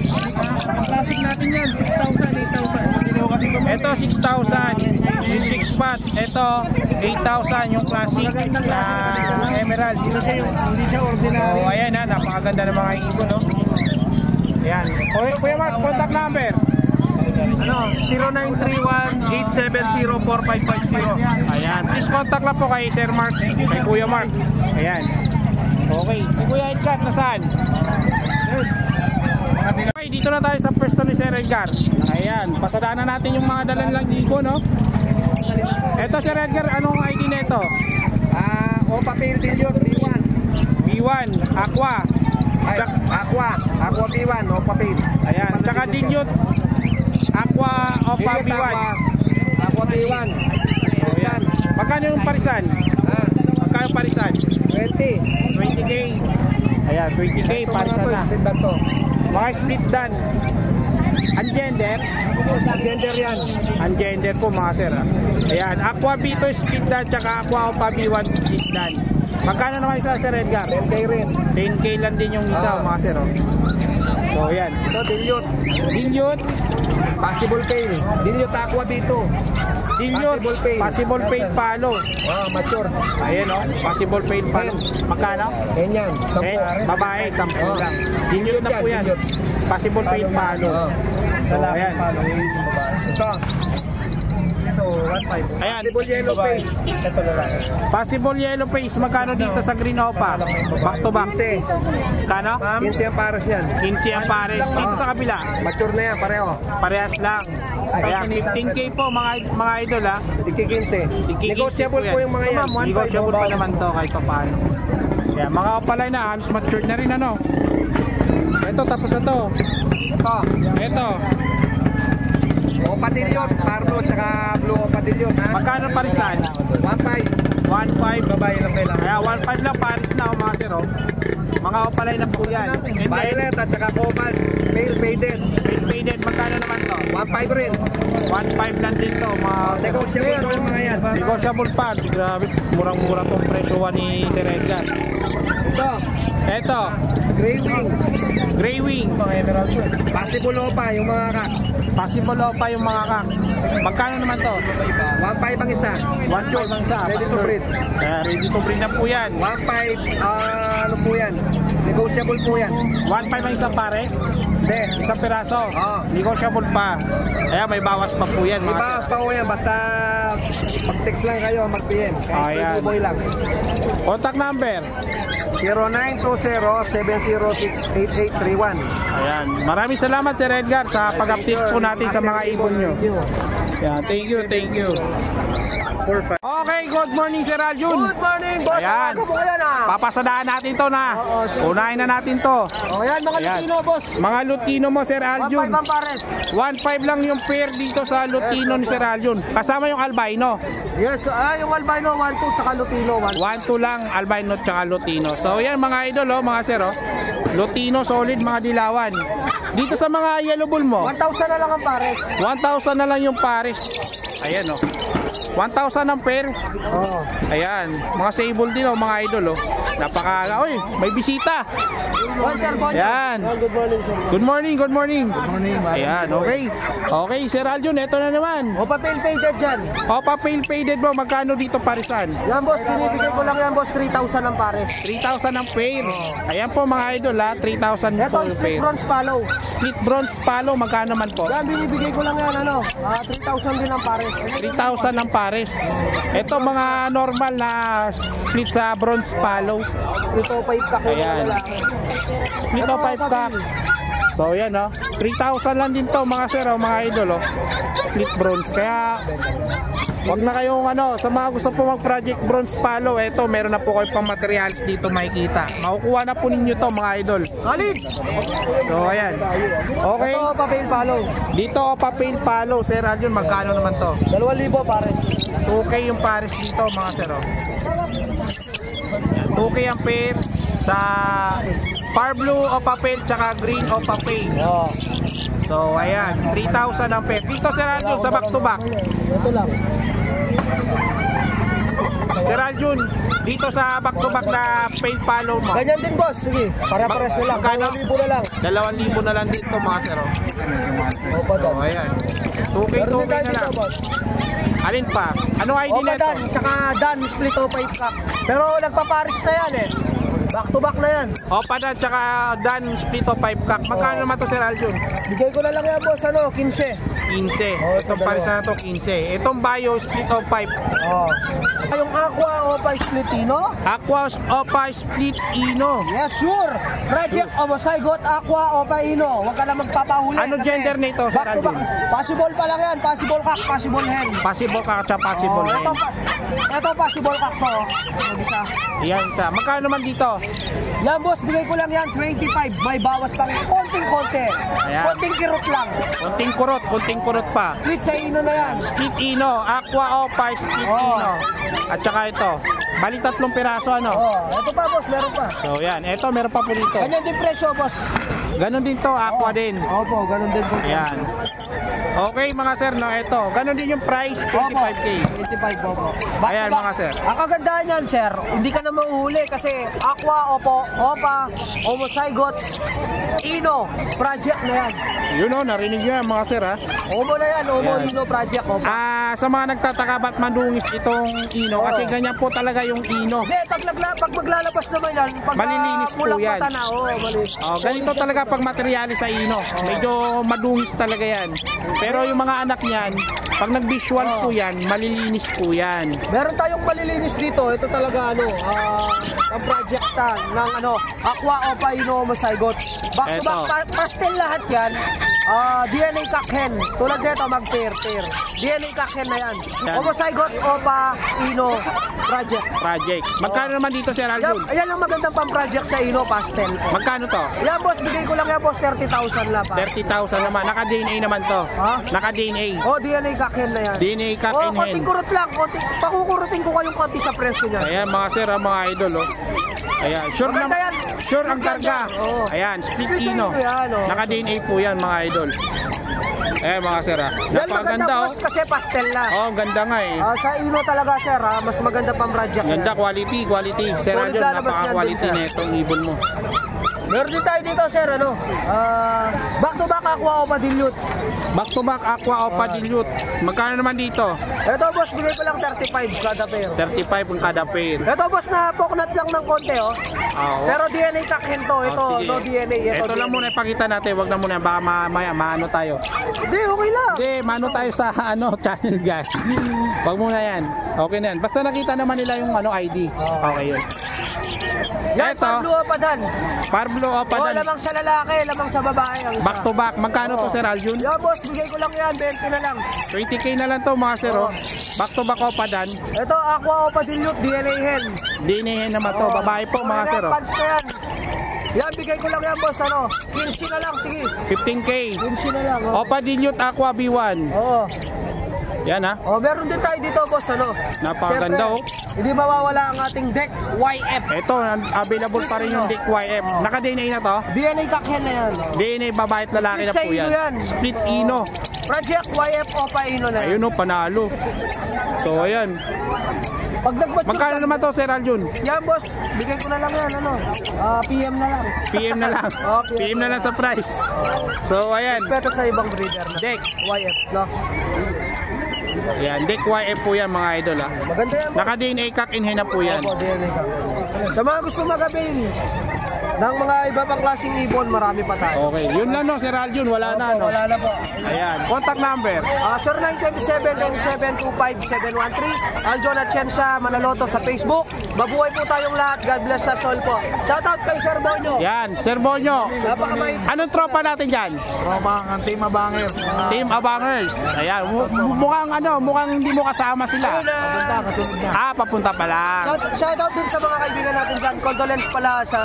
Ang classic natin yan, 6,000, 8,000. Ito 6,000. Yung 6 pot. Ito 8,000 yung classic na emerald. Hindi siya ordinary. So ayan ha, napakaganda ng mga ibon, no? Ayan. Kuya Mark, contact number. Ano? 0931-870-4550. Ayan. Please contact lang po kay Sir Mark, kay Kuya Mark. Ayan. Okay. Si Kuya Edgar, nasaan? Okay, dito na tayo sa pwesto ni Sir Edgar. Ayan. Pasadaan na natin yung mga dalan lang ibon, no? Ito, Sir Edgar, anong ID na ito? Opa Pail Dillion, B1. B1, Aqua. Aqua B1, Opa Pail. Ayan. Tsaka Dillion, Aqua, Opa B1. Aqua B1. So, ayan. Magkano yung parisan? Magkano parisan? 20. 20k. Ayan, 20k parisan na. Mga split dan. Ungender? Gender yan. Ungender po mga sir. Ayan, Aqua B2 split dan tsaka Aqua Opa B1 split dan. Magkano naman isa, Sir Edgar? 10K rin. 10k lang din yung isa mga sir. So ayan. Ito, dilute. Dilute. Possible fail. Dilute aqua dito. Dilute. Possible fail. Possible fail palo. Mature. Ayan o. Possible fail palo. Magkano? Ganyan. Babae, 10 lang. Dilute na po yan. Possible fail palo. So ayan. Ito. So, 1.5. Ayan. Possible yellow face. Ito na lang. Possible yellow face. Magkano dito sa Green Opa? Back to back. 15. Kano? 15 ang pares yan. 15 ang pares. Dito sa kabila. Mature na yan, pareho. Parehas lang. Ayan, 15k po mga idol ha. Iki-15. Negotiable po yung mga yan. Negotiable pa naman to kahit pa paano. Ayan, mga opalay na. Halos matured na rin ano. Ito, tapos na to. Ito. Opa dilute, pardo, tsaka blue opa dilute. Magkano parisan? 1.5. 1.5. Babae lang pala. Kaya 1.5 lang paris na mga sir oh. Mga opalay na po yan. And then, Violet at saka cobalt. Pale faded. faded, magkano naman to? 1.5 rin. 1.5 lang din to mga Negotiable po yung mga yan. negotiable pa. Grabe, murang-mura tong presyo ni Sir Edgar. Ito, Ito, gray wing. Grey Wing. Possible opa yung mga kak. Possible pa yung mga kak. Magkano naman to? 1.5 ang isa. 1.5 ang isa. Ready to breed. Ready to breed na po yan. 1.5, ano po yan? Negotiable po yan. 1.5 ang isang pares. Hindi. Isang piraso. Oo. Negotiable pa. Kaya may bawas pa po yan. May mga bawas pa po yan. Basta pag-text lang kayo, mag-PM. Ayan. Kahit boy lang. Contact number. 0920-706-8831. Ayan. Maraming salamat Sir Edgar sa pag-update po natin sa mga ibon nyo. Yeah, thank you, thank you. Okay, good morning Sir Aljun. Good morning, boss. Ayan. Ano po yan Papasadaan natin to na. Unahin na natin to. Ayan, mga Ayan. Lutino, boss. Mga Lutino mo Sir Aljun. 1.5 ang pares. 1.5 lang yung pair dito sa Lutino ni Sir Aljun. Kasama yung albino. Yes, yung albino 1.2 saka Lutino 1. 1-2 lang albino tsaka Lutino. So yan mga idol oh, mga sir oh. Lutino solid mga dilawan. Dito sa mga yellow bull mo, 1,000 na lang ang pares. 1,000 na lang yung pares. Ayan oh. 1,000 ang pair. Oo. Ayan, mga sable din oh, mga idol oh. Napaka, oy, may bisita. Boss, sir, boss. Ayan. Good morning, sir. Good morning, good morning. Good morning, Ayan, okay. Okay, Sir Aljun, eto na naman. O, papel faded dyan. Opa pale faded mo, magkano dito parisan? Yan, boss, binibigay ko lang yan, boss, 3,000 ang pares. 3,000 ang pair. Ayan po mga idol ha, 3,000 Ito, po split pair. bronze follow. Split bronze palo, magkano naman po? Yan, binibigay ko lang yan, 3,000 din ang pares. 3,000 ang pares. Ito mga normal na split sa bronze palo. Ito, 5 ka ko. Ayan. Split o 5 pack. So yan oh, 3,000 lang din to mga sir, mga idol oh. Split bronze. Kaya wag na kayong sa mga gusto po mag-project bronze palo, eto meron na po kayo pang materials dito makikita. Makukuha na po ninyo to mga idol. Solid! So ayan. Okay. Ito, papel follow. Dito papel palo, Sir Aljun, magkano naman to? 2,000 pares. 2K yung pares dito mga sir oh. 2K ang pair sa par blue o papel tsaka green o papel. Oo. So ayan, 3,000 ang pair. Dito Sir Aljun sa back to back. Ito lang. Sir Aljun, dito sa back to back na paid follow mo. Ganyan din, boss. Sige, para-pares na lang. Magkano? 2,000 na lang. 2,000 na lang dito mga sir oh. Opa, So dan. ayan. 2K, Meron 2K din tayo na dito, lang. boss. Alin pa? Anong ID Opa, na ito? dan. Tsaka dan, split o 5 pack. Pero nagpapares na yan eh. Back to back na yan. Opa na, tsaka Dan split of 5 kak. Magkano naman to Sir Aljun? Bigay ko na lang yan, boss. 15. 15. Itong pares na to 15. Itong bio split of 5. Oh. Yung Aqua Opa Splitino? Aqua Opa Split Ino. Yes, sure. Project Omozygote Aqua Opa Ino. Huwag ka na magpapahuli. Ano kasi gender nito, Sir back to back. Aljun? Possible pa lang yan. Possible cock, possible hen. Possible kak at possible hen. Ito possible cock to. Mag-isa. Yan isa. Magkano naman dito? Yan boss, bigay ko lang yan 25. May bawas pang konting-konti. Ayan. Konting kirot lang. Konting kurot pa. Split sa ino na yan. Split Ino, Aqua Opa, Split Oh. Ino. At saka ito, bali 3 piraso ano. Oh, ito pa boss, meron pa. So yan, ito meron pa po dito. Ganyan din presyo boss. Ganon din to, Aqua din. Opo, ganun din po. Ayan. Okay mga sir, no, ito. Ganon din yung price, 25k. 25 po. Ayan, mga sir. Ang kagandahan yan, sir, hindi ka na mauhuli kasi Aqua, Opa, Homozygote, Ino, project na yan. Yun o, narinig nyo yan mga sir ha. Omo na yan, Omo, Yan. Ino, project, Opa. Sa mga nagtataka ba't mandungis itong Ino, kasi ganyan po talaga yung Ino. Hindi, pag maglalabas naman yan, pag Malilinis po mulang yan. mata na, malinis. Ganito talaga pag materyales sa Ino. Medyo madungis talaga yan. Pero yung mga anak niyan, pag nag-visual po yan, malilinis po yan. Meron tayong malilinis dito. Ito talaga ang project ng Aqua, Opa, Ino, Homozygote. Back to Eto. back, pastel lahat yan. DNA kakhen. Tulad nito, mag-pair. DNA kakhen na yan. Yan. Homozygote, Opa, Ino, project. Magkano naman dito Sir Yan, Aljun? yan ang magandang pang-project sa Ino, pastel. Magkano to? Yan boss, bigay ko lang yan boss, 30,000 lang pa. 30,000 naman. Naka-DNA naman to. Ha? Naka-DNA. Oh, DNA kakhen na yan. DNA cup Oh, in hand. konting kurot lang. Pakukurutin ko kayong konti sa presyo niya. Ayan mga sir, mga idol oh. Ayan, sure na, Maganda yan. sure ang Split karga. yan, oo. Ayan, split Split sa Ino. Ino yan, oh. Naka-DNA po yan mga idol. Ayan mga sir Yan Napakaganda maganda oh. boss kasi pastel na. Oh, ganda nga eh. Sa Ino talaga sir, mas maganda pang project. Ganda, yan. quality. Sir Solid Aljun, lalabas yan napaka-quality din, sir. na itong ibon mo. Meron din tayo dito sir, back to back Aqua, Opa, Dilute. Back to back, Aqua Opa Dilute. Magkano naman dito? Ito boss, bigay ko lang 35 kada pair. 35 ang kada pair. Ito boss, na poknat lang ng konti oh. Oo. Pero DNA kakhen to, ito Oh, sige. no DNA. Ito lang muna ipakita natin, wag na muna, baka maano tayo. Hindi, okay lang. Hindi, mano tayo sa channel guys. Wag muna yan. Okay na yan. Basta nakita naman nila yung ID. Okay yun. Yan, Ito, Pablo Opadan. Parblo Oh, Opadan. lamang sa lalaki, lamang sa babae. Ang Back to back. Magkano to Oo. Sir Aljun? Yeah, boss, bigay ko lang yan, 20 na lang. 20k na lang to mga sir. Oh. Back to back Opadan. Ito, Aqua, Opa, Dilute, DNA hen. Dinihin naman to. Babae po mga sir. Oh. Pants na yan. Yan, bigay ko lang yan, boss. 15 na lang, sige. 15k. 15 na lang. Oh. Opa Dilute Aqua B1. Oo. Yan ha. Oh, meron din tayo dito, boss. Napakaganda, oh. Hindi mawawala ang ating deck YF. Ito, available pa rin yung Dick YF. Naka-DNA na to. DNA kakhen na yan. DNA babae at lalaki na Split sa po Ino yan. yan. Split Ino. Project YF, Opa, Ino na yan. Ayun o, panalo. So ayan. Pag nag-mature Magkano naman to Sir Aljun? yan, boss. Bigay ko na lang yan, PM na lang. PM na lang. Oh, PM na lang sa price. So ayan. Respeto sa ibang breeder na. Deck. YF, no? Ayan, Dick YF po yan mga idol ha. Maganda yan, boss. Naka-DNA cock in hen na po yan. Opo, DNA ka. Sa mga gusto mag-avail ng mga iba pang klaseng ibon, marami pa tayo. Okay, yun lang no Sir Aljun, wala na no. Wala na po. Ayan, contact number. Sir 927-2725-713 Aljon Atienza, Manaloto sa Facebook. Mabuhay po tayong lahat. God bless us all po. Shoutout kay Sir Bonyo. Yan, Sir Bonyo. Napakamait. Anong tropa natin dyan? Roma ang Team Abanger. Team Abangers. Ayan, mukhang hindi mo kasama sila. Papunta pa lang. Shoutout din sa mga kaibigan natin dyan. Condolence pala sa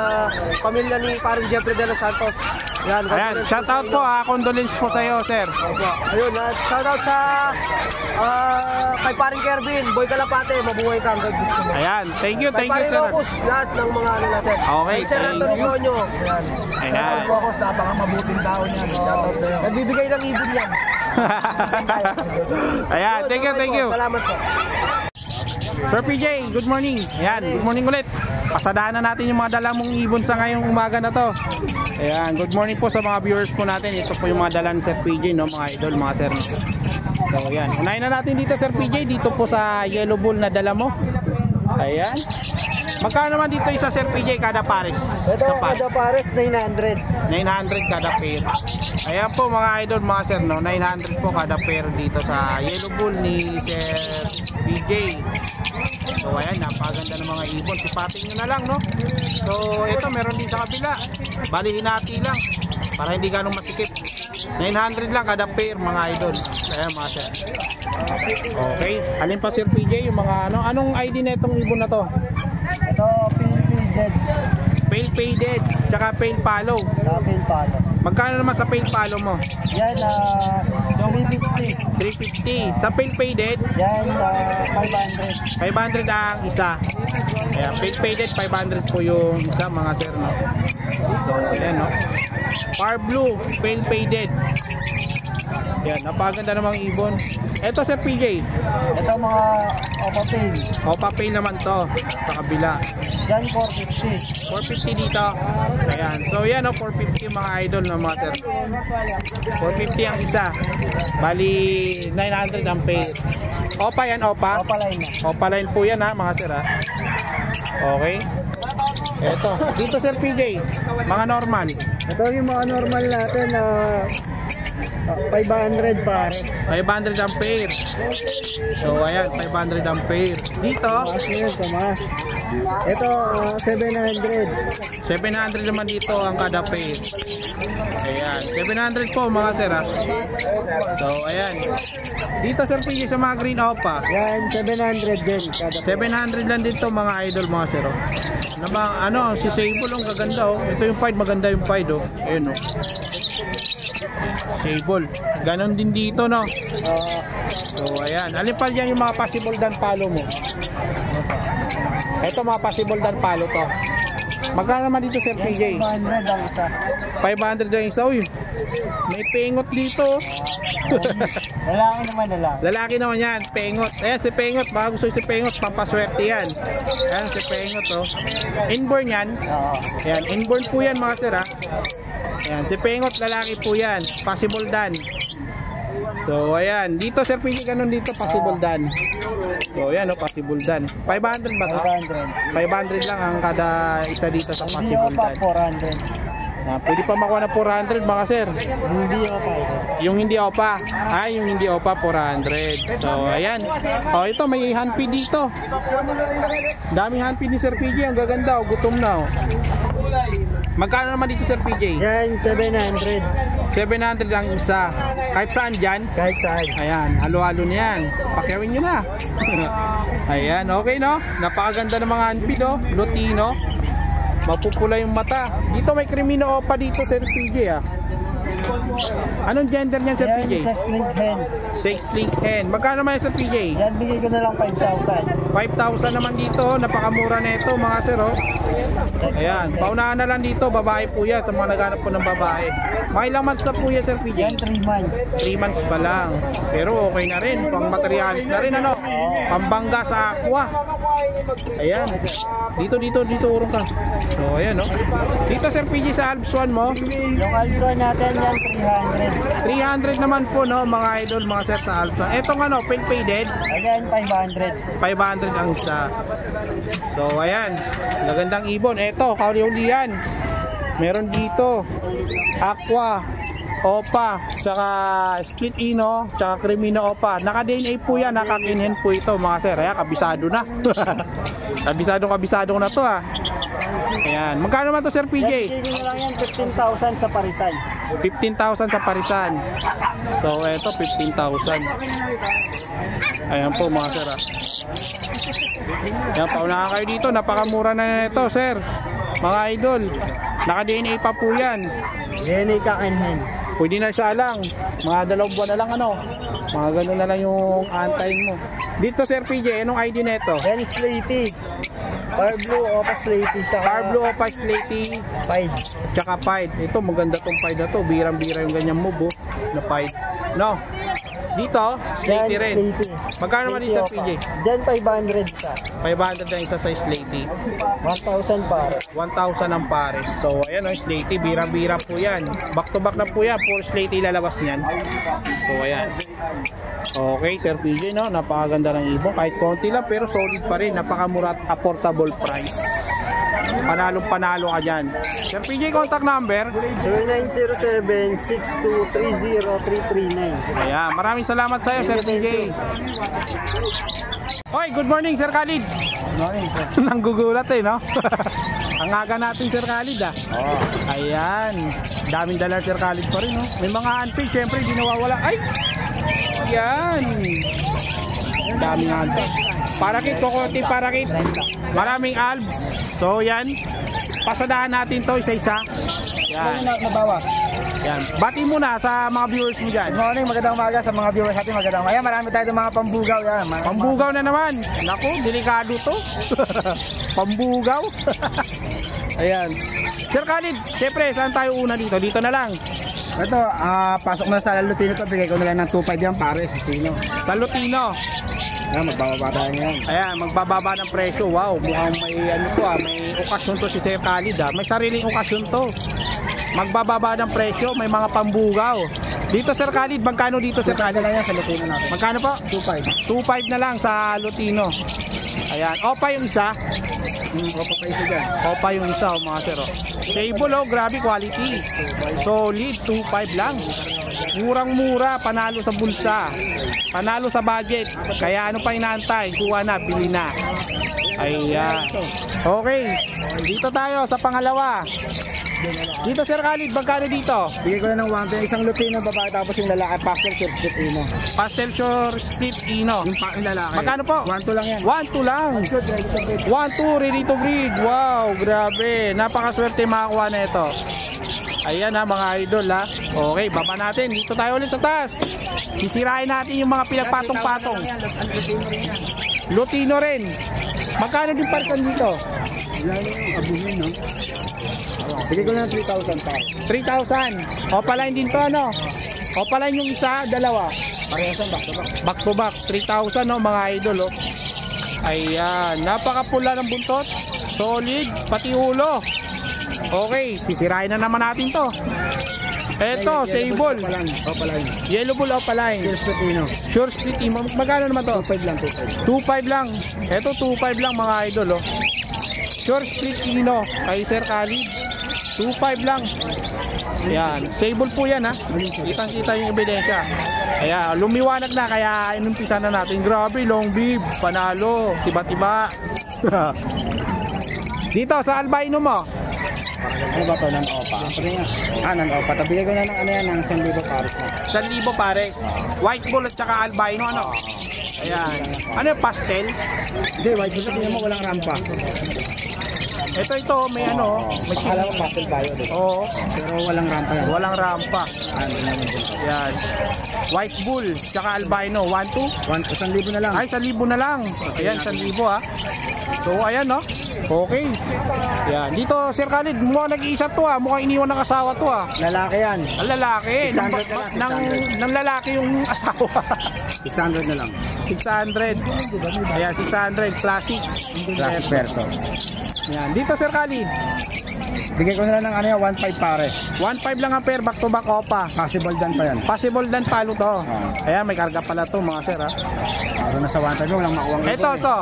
pamilya ni Paring Jeffrey De Los Santos. Yan, Ayan, condolence shoutout po po sa inyo. condolence po sa iyo, sir. Opo. Ayun, shoutout sa kay Paring Kervin, Boy Kalapate, mabuhay ka hanggang gusto mo. Ayan, thank you, Kay Paring sir. Locus, lahat ng mga natin. Okay, Kay Sir thank Anthony you. Gonyo. Yan. Ayan. Locus, napakamabuting tao niyan. Shoutout sa iyo. Nagbibigay ng ibon yan. Ayan, thank you. Salamat po. Sir PJ, good morning. Ayan, good morning ulit. Pasadahan na natin yung mga dala mong ibon sa ngayong umaga na to. Ayan, good morning po sa mga viewers po natin. Ito po yung mga dala ni Sir PJ, no, mga idol, mga sir. So, ayan. Unahin na natin dito, Sir PJ, dito po sa Yellow Bull na dala mo. Ayan. Magkano naman dito isa, Sir PJ, kada pares? Ito, Sa pares? kada pares, 900. 900 kada pair. Ayan po mga idol, mga sir, no? 900 po kada pair dito sa Yellow Bull ni Sir PJ. So ayan, napaganda ng mga ibon. Sipatin nyo na lang, no? So ito, meron din sa kabila. Bali, hinati lang para hindi ganong masikip. 900 lang kada pair, mga idol. Ayan mga sir. Okay, alin pa Sir PJ yung mga anong ID na itong ibon na to? Ito, PPZ. Pale faded, tsaka pale palo. Kapil palo. Magkano naman sa pale palo mo? Yan, 350. 350. Sa pale faded, Yan, 500. 500 ang isa. Ayan, pale faded, 500 po yung isa mga sir, no? So, ayan, no? Far blue, pale faded. Yan, napaganda namang ibon. Ito sir PJ. Ito mga opapil. Opa pale naman to sa kabila. Yan, 450. 450 dito. Ayan. So yan o, 450 mga idol na mga sir. 450 ang isa. Bali 900 ang pair. Opa yan, opa. Opaline na. Opa line po yan ha mga sir ha. Okay. Eto. Dito sir PJ. Mga normal. Ito yung mga normal natin na 500 pare. 500 ang pair. So ayan, 500 ang pair. Dito, Tumas na yun, tumas. Ito, 700. 700 naman dito ang kada pair. Ayan, 700 po mga sir ha. So ayan. Dito sir PJ sa mga green opa. Yan, 700 din. Kada 700 lang dito mga idol mga sir. Oh. Na mga, ano, si Sable ang gaganda oh. Ito yung pied, maganda yung pied oh. Ayun oh. Sable. Ganon din dito no. So ayan. Alin pa yan yung mga possible dan palo mo? Ito mga possible dan palo to. Magkano naman dito sir PJ? 500 ang isa. 500 ang isa. Uy, may pengot dito. Lalaki naman lalaki. Lalaki naman yan, pengot. Ayan si pengot, baka gusto si pengot, pampaswerte yan. Ayan si pengot oh. Inborn yan. Oo. Ayan, inborn po yan mga sir ha. Ayan, si pengot lalaki po yan. Possible dan. So ayan, dito sir PJ ganun dito, possible dan. So ayan oh, possible dan. 500 ba to? 500. 500 lang ang kada isa dito sa Hindi possible pa dan. 400. Pwede pa makuha ng 400 mga sir. Hindi pa ito. Yung hindi opa. Yung hindi opa 400. So ayan. Oh, ito may handpid dito. Daming handpid ni Sir PJ, ang gaganda oh, gutom na oh. Magkano naman dito Sir PJ? Yan, 700. 700 ang isa. Kahit saan dyan? Kahit saan. Ayan, halo-halo niyan. Pakyawin nyo na. Ayan, okay no? Napakaganda ng mga handpid oh. Lutino. Mapupula yung mata. Dito may Crimino opa dito Sir PJ ah. Anong gender niyan Sir Yan, PJ? 6 link hen. 6 link hen. Magkano naman Sir PJ? Yan, bigay ko na lang 5,000. 5,000 naman dito. Napakamura na ito mga sir oh. Ayan, paunahan na lang dito. Babae po yan sa mga naghanap po ng babae. Mga ilang months na po yan Sir PJ? Yan, 3 months. 3 months pa lang. Pero okay na rin. Pang materialis na rin ano. Pambangga sa aqua. Ayan. Dito urong ka. So ayan oh. Dito Sir PJ sa Alps 1 mo. Yung alpha natin yan, 300. 300 naman po no mga idol mga sir sa Alps 1. Etong ano, pale faded. Again, 500. 500 ang isa. So ayan, magandang ibon. Eto, kauli-ulian. Meron dito aqua, opa, saka split ino, saka Crimino opa. Naka-DNA po yan, naka-kinhen po ito mga sir. Ayan, kabisado na. kabisado na to ah. Ayan, magkano naman to Sir PJ? Yan, sige na lang yan, 15,000 sa Parisan. 15,000 sa Parisan. So eto 15,000. Ayan po mga sir ah. Ayan, paunahan kayo dito. Napakamura na nito sir. Mga idol, naka-DNA pa po yan. DNA kakinhin. Pwede na siya lang. Mga 2 buwan na lang ano. Mga ganun na lang yung antayin mo. Dito Sir PJ, anong ID nito? Then Slaty. Car Blue Opa Slaty. Car Blue Opa Slaty. Pied. Tsaka Pied. Ito maganda tong Pied na to. Birang-bira yung ganyan move oh, na Pied. No. Dito, Slaty rin. Slaty. Magkano naman din Sir PJ? Diyan 500 sa. 500 na isa sa Slaty. 1,000 para. 1,000 ang pares. So ayan o, Slaty, birang-bira po yan. Back to back na po yan. Puro Slaty lalabas niyan. So ayan. Okay, Sir PJ no, napakaganda ng ibon. Kahit konti lang pero solid pa rin. Napakamura at affordable price. Panalong-panalo ka dyan. Sir PJ, contact number? 0907-6230-339. Ayan, maraming salamat sa iyo Sir PJ. Hoy, good morning Sir Khalid. Morning, sir. Nanggugulat eh, no? Ang aga natin Sir Khalid ah. Ayan, daming dala Sir Khalid pa rin, no? May mga unpaid, syempre, di nawawala. Ay! Ayan! Daming unpaid. Parakit, kukunti parakit. Maraming albs. So, yan. Pasadahan natin to isa-isa. Yan. Nabawas. Yan. Bati muna sa mga viewers mo dyan. Good morning, magandang umaga sa mga viewers natin, magandang umaga. Marami tayo ng mga pambugaw yan. Pambugaw na naman. Naku, delikado to. Pambugaw. Ayan. Sir Khalid, siyempre, saan tayo una dito? Dito na lang. Ito, pasok na sa Lutino to, bigay ko na lang ng 2.5 yan pare sa Lutino. Sa Lutino. Ayan, magbababa tayo ngayon. Ayan, magbababa ng presyo. Wow, mukhang may ano to may okasyon to si Sir Khalid May sariling okasyon to. Magbababa ng presyo, may mga pambugaw. Dito Sir Khalid, magkano dito Sir Khalid? Lang yan sa Lutino natin. Magkano po? 2.5. 2.5 na lang sa Lutino. Ayan, opa yung isa. Opo pa isa dyan. Opa yung isa, mga sir. Stable, grabe quality. Solid, 2.5 lang. Murang-mura, panalo sa bulsa. Panalo sa budget. Kaya ano pa inaantay? Kuha na, bili na. Ayan. Okay, dito tayo sa pangalawa. Dito Sir Khalid, magkano dito? Bigay ko na ng 1.5, isang Lutino babae tapos yung lalaki, pastel short Lutino. Pastel short split ino. Yung lalaki. Magkano po? 1.2 lang yan. 1-2 lang. 1-2, ready to breed. Wow, grabe. Napakaswerte makakuha na ito. Ayan ha, mga idol ha. Okay, baba natin. Dito tayo ulit sa taas. Sisirain natin yung mga pinagpatong-patong. Lutino rin. Magkano din parkan dito? Wala na yung abuhin, no? Bigay ko na ng 3,000 pa. 3,000. Opaline din to, ano? Opaline yung isa, dalawa. Parehasan, back to back. Back to back, 3,000 no, mga idol oh. Ayan, napakapula ng buntot. Solid, pati ulo. Okay, sisirain na naman natin to. Eto, sable. Opaline. Yellow bull opaline. Cheers Lutino. Sure split imo. Magkano naman to? 2.5 lang, 2.5 2.5. lang. Eto, 2.5 lang mga idol oh. Sure split ino kay Sir Khalid. 2.5 lang. Ayan, sable po yan ha. Kitang-kita yung ebidensya. Ayan, lumiwanag na kaya inumpisa na natin. Grabe, long bib, panalo, tiba-tiba. Dito sa albino mo. Ano ba ito? Nan-opa. Nan-opa. Tabigay ko na ng ano yan, ng 1,000 pares na. 1,000 pare. White bull at saka albino ano. Ayan. Ano yung pastel? Hindi, white bull. Tingnan mo, walang rampa. Ito, may ano. May Akala ko pastel tayo. Oo. Pero walang rampa yan. Walang rampa. Ano naman dun? Ayan. White bull, tsaka albino. 1,2. 1,000 na lang. Ay, 1,000 na lang. Ayan, 1,000 ha. So, ayan no. Okay. Ayan. Dito, Sir Khalid, mukhang nag-iisa to ha. Mukhang iniwan ng asawa to ha. Lalaki yan. Ang lalaki. 600 na lang, 600. Ng lalaki yung asawa. 600 na lang. 600. Ayan, 600. Classic. Classic verso. Ayan. Dito, Sir Khalid. Bigay ko na lang ng ano yan, 1,500 pares. 1,500 lang ang pair. Back to back opa. Possible dan pa yan. Possible dan palo to. Ayan, may karga pala to mga sir ha. Para na sa 1,500, walang makuha ng Ito.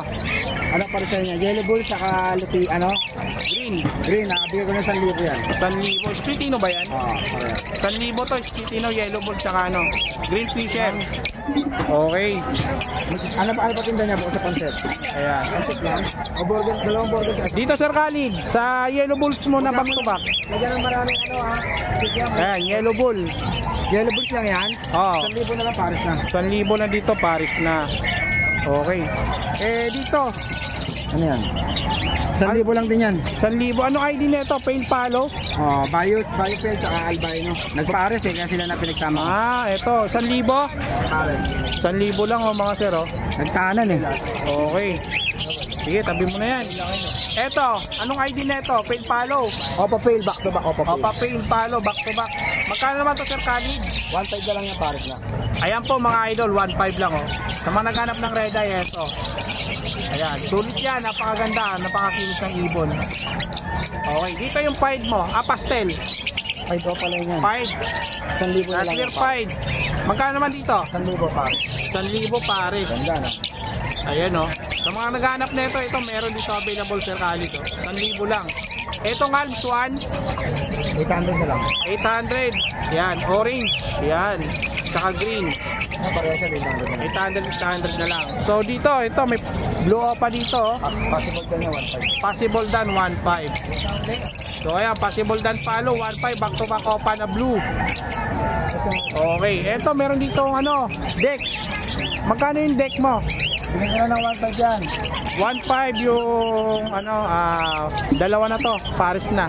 Ano pa rin sa niya? Yellow bull, saka lupi, ano? Green. Green, bigay ko na 1,000 yan. 1,000. Splitino ba yan? Pareha. 1,000 to. Splitino, yellow bull, tsaka ano. Green fisher. Okay. Ano pa tinda niya po sa pansit? Ayan. Pansit lang? O burger, dalawang burger. Dito Sir Khalid, sa yellow bulls mo na back to back. Lagyan ng maraming ano ha. Ayan, yellow bull. Yellow bulls lang yan? Oo. 1,000 na lang pares na. 1,000 na dito, Paris na. Okay. Dito, Ano yan? 1,000 lang din yan. 1,000. Anong ID nito? Paint palo? Bayot Pel, saka albino. Nagpares kaya sila na pinagsama. Ito, 1,000. Pares. 1,000 lang mga sir Nagtahanan eh. Okay. Sige, tabi mo na yan. Ito, anong ID nito? Paint palo. Opa Pel, back to back, Opa Pel. Opa, paint palo, back to back. Magkano naman to Sir Khalid? 1,500 na lang yung pares na. Ayan po mga idol, 1.5 lang Sa mga naghanap ng red eye, ito. Ayan, sulit yan, napakaganda, napakakinis ng ibon. Okay, dito yung pied mo, pastel. 5 Opa lang yan. Pied, 1,000 na lang. clear pied. Magkano naman dito? 1,000 pares. 1,000 pares. Ganda na. Ayan Sa mga naghanap na ito meron dito available Sir Khalid 1,000 lang. Itong Alps 1, 800 na lang. 800. Yan, orange. Yan, saka green. Pareha siya, 800 na lang. 800 na lang. So dito, ito may blue opa dito. Possible dan niya, 1,500. Possible dan 1.5. So ayan, possible dan palo 1.5 back to back opa na blue. Okay, ito meron dito deck. Magkano yung deck mo? Bigyan ko na ng 1.5 yan. 1.5 yung ano, dalawa na to, pares na.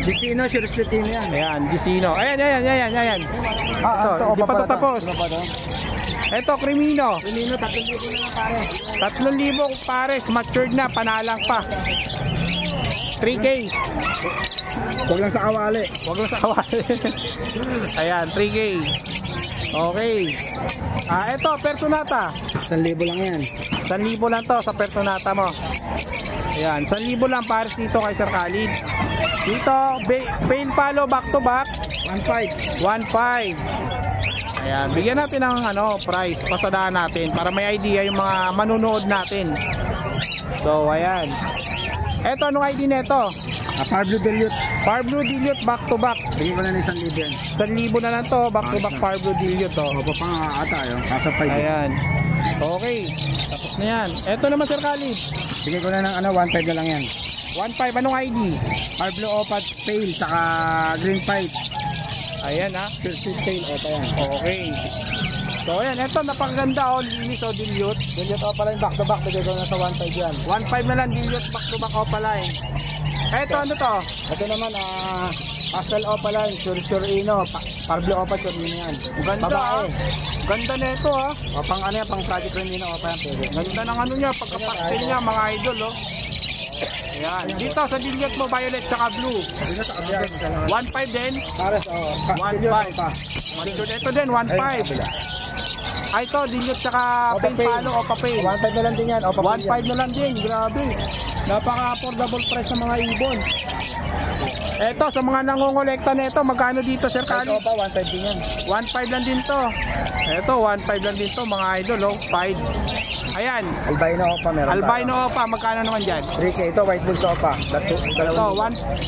Vicino, sure split team yan. Ayan, Vicino. Ayan. Ito, hindi pa to tapos. Ito, Crimino. Crimino, 3,000 na lang pare. 3,000 pares, matured na, panalang pa. 3K. Huwag lang sa kawali. Huwag mo sa kawali. Ayan, 3K. Okay. Ito, Personata. 1,000 lang yan. 1,000 lang to sa Personata mo. Ayan, 1,000 lang pares dito kay Sir Khalid. Dito, Pain Palo back to back. 1.5. 1.5. Ayan, bigyan natin ng price, pasadaan natin para may idea yung mga manunood natin. So, ayan. Eto, anong ID neto? Par Blue Dilute. Par Blue Dilute back to back. Bigyan ko na ng 1,000 yan. 1,000 na lang to, back to back Par Blue Dilute to. Opo pa nga ata yun. Kasa 5. Ayan. Okay. Tapos na yan. Eto naman Sir Khalid. Bigyan ko na ng 1.5 na lang yan. 1.5, anong ID? Par Blue Opat Pale, saka Green Fight. Ayan Sure split tail, opa yan. Okay. So ayan, eto napakaganda linis dilute. Dilute opa line back to back. Bigyan ko na sa 1.5 yan. 1.5 na lang dilute back to back opaline. Eto ano to? Ito naman, Pastel Opaline, Sure Ino, Par Blue Opat, Sure Ino yan. Ganda Babae. Ganda nito O, pang ano yan, pang Project Remino Opa yan, pwede. Ganda ng ano niya, pagkapastil niya mga idol Ayan, dito sa dilute mo violet tsaka blue. 1.5 din. Pares, oo. 1.5. Ito din 1.5. Ito dilute tsaka paint palo o papain. 1.5 na lang din yan. 1.5 na lang din, grabe. Napaka-affordable price sa mga ibon. Eto, sa mga nangongolekta nito, magkano dito Sir Khalid? Opa, 1.5 din yan. 1.5 lang din to. Eto, 1.5 lang din to mga idol, 5. Ayan, Albino Opa, meron albino opa, magkano naman dyan? 3K, ito, White Bulls Opa. Ito,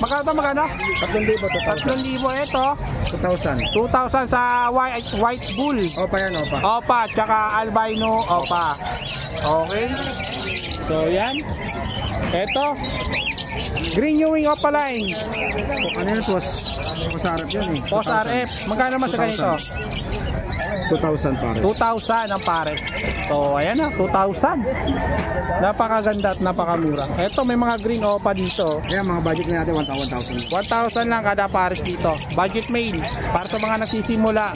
magkano to, magkano? 3,000, 3,000 ito. 2,000. 2,000 sa white bull. Opa yan, Opa. Opa, tsaka albino opa. Okay. So, yan. Ito. Green Ewing opa line. Ano yun, Posarap yun eh. Post RF. Magkano naman sa ganito? 2,000 pares. 2,000 ang pares. So, ayan na, 2,000. Napakaganda at napakamura. Ito, may mga green opa dito. Kaya mga budget natin, 1,000. 1,000 lang kada pares dito. Budget mail. Para sa mga nagsisimula.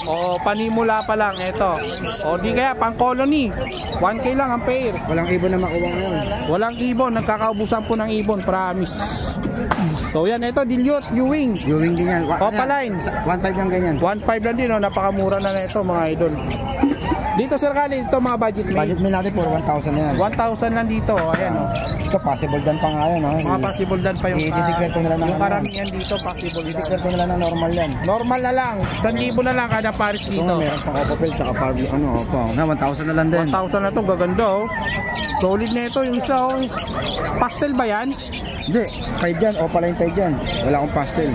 O, panimula pa lang. Ito. O, di kaya, pang colony. 1K lang ang pair. Walang ibon na makuha ngayon. Walang ibon. Nagkakaubusan po ng ibon. Promise. So, yan. Ito, dilute, Ewing. Ewing din yan. Opa line. 1.5 lang ganyan. 1.5 lang din. O, napakamura na ito mga idol. Dito Sir Khalid, ito mga budget mail. Budget meal natin for 1,000 yan. 1,000 lang dito. Ayan o. Ito, possible dan pa nga yan. Mga possible dan pa yung I-declare ko nila ng yung ano karamihan dito possible dan. I-declare ko nila na normal yan. Normal na lang. 1,000 na lang kada pares Ito dito. nga, meron pang Opa Pale, saka Par Blue, Opa. Na, 1,000 na lang din. 1,000 na to, gaganda oh. Solid na ito. Yung isa oh. Pastel ba yan? Hindi, 5 dyan, Opa line 5 dyan. Wala akong pastel.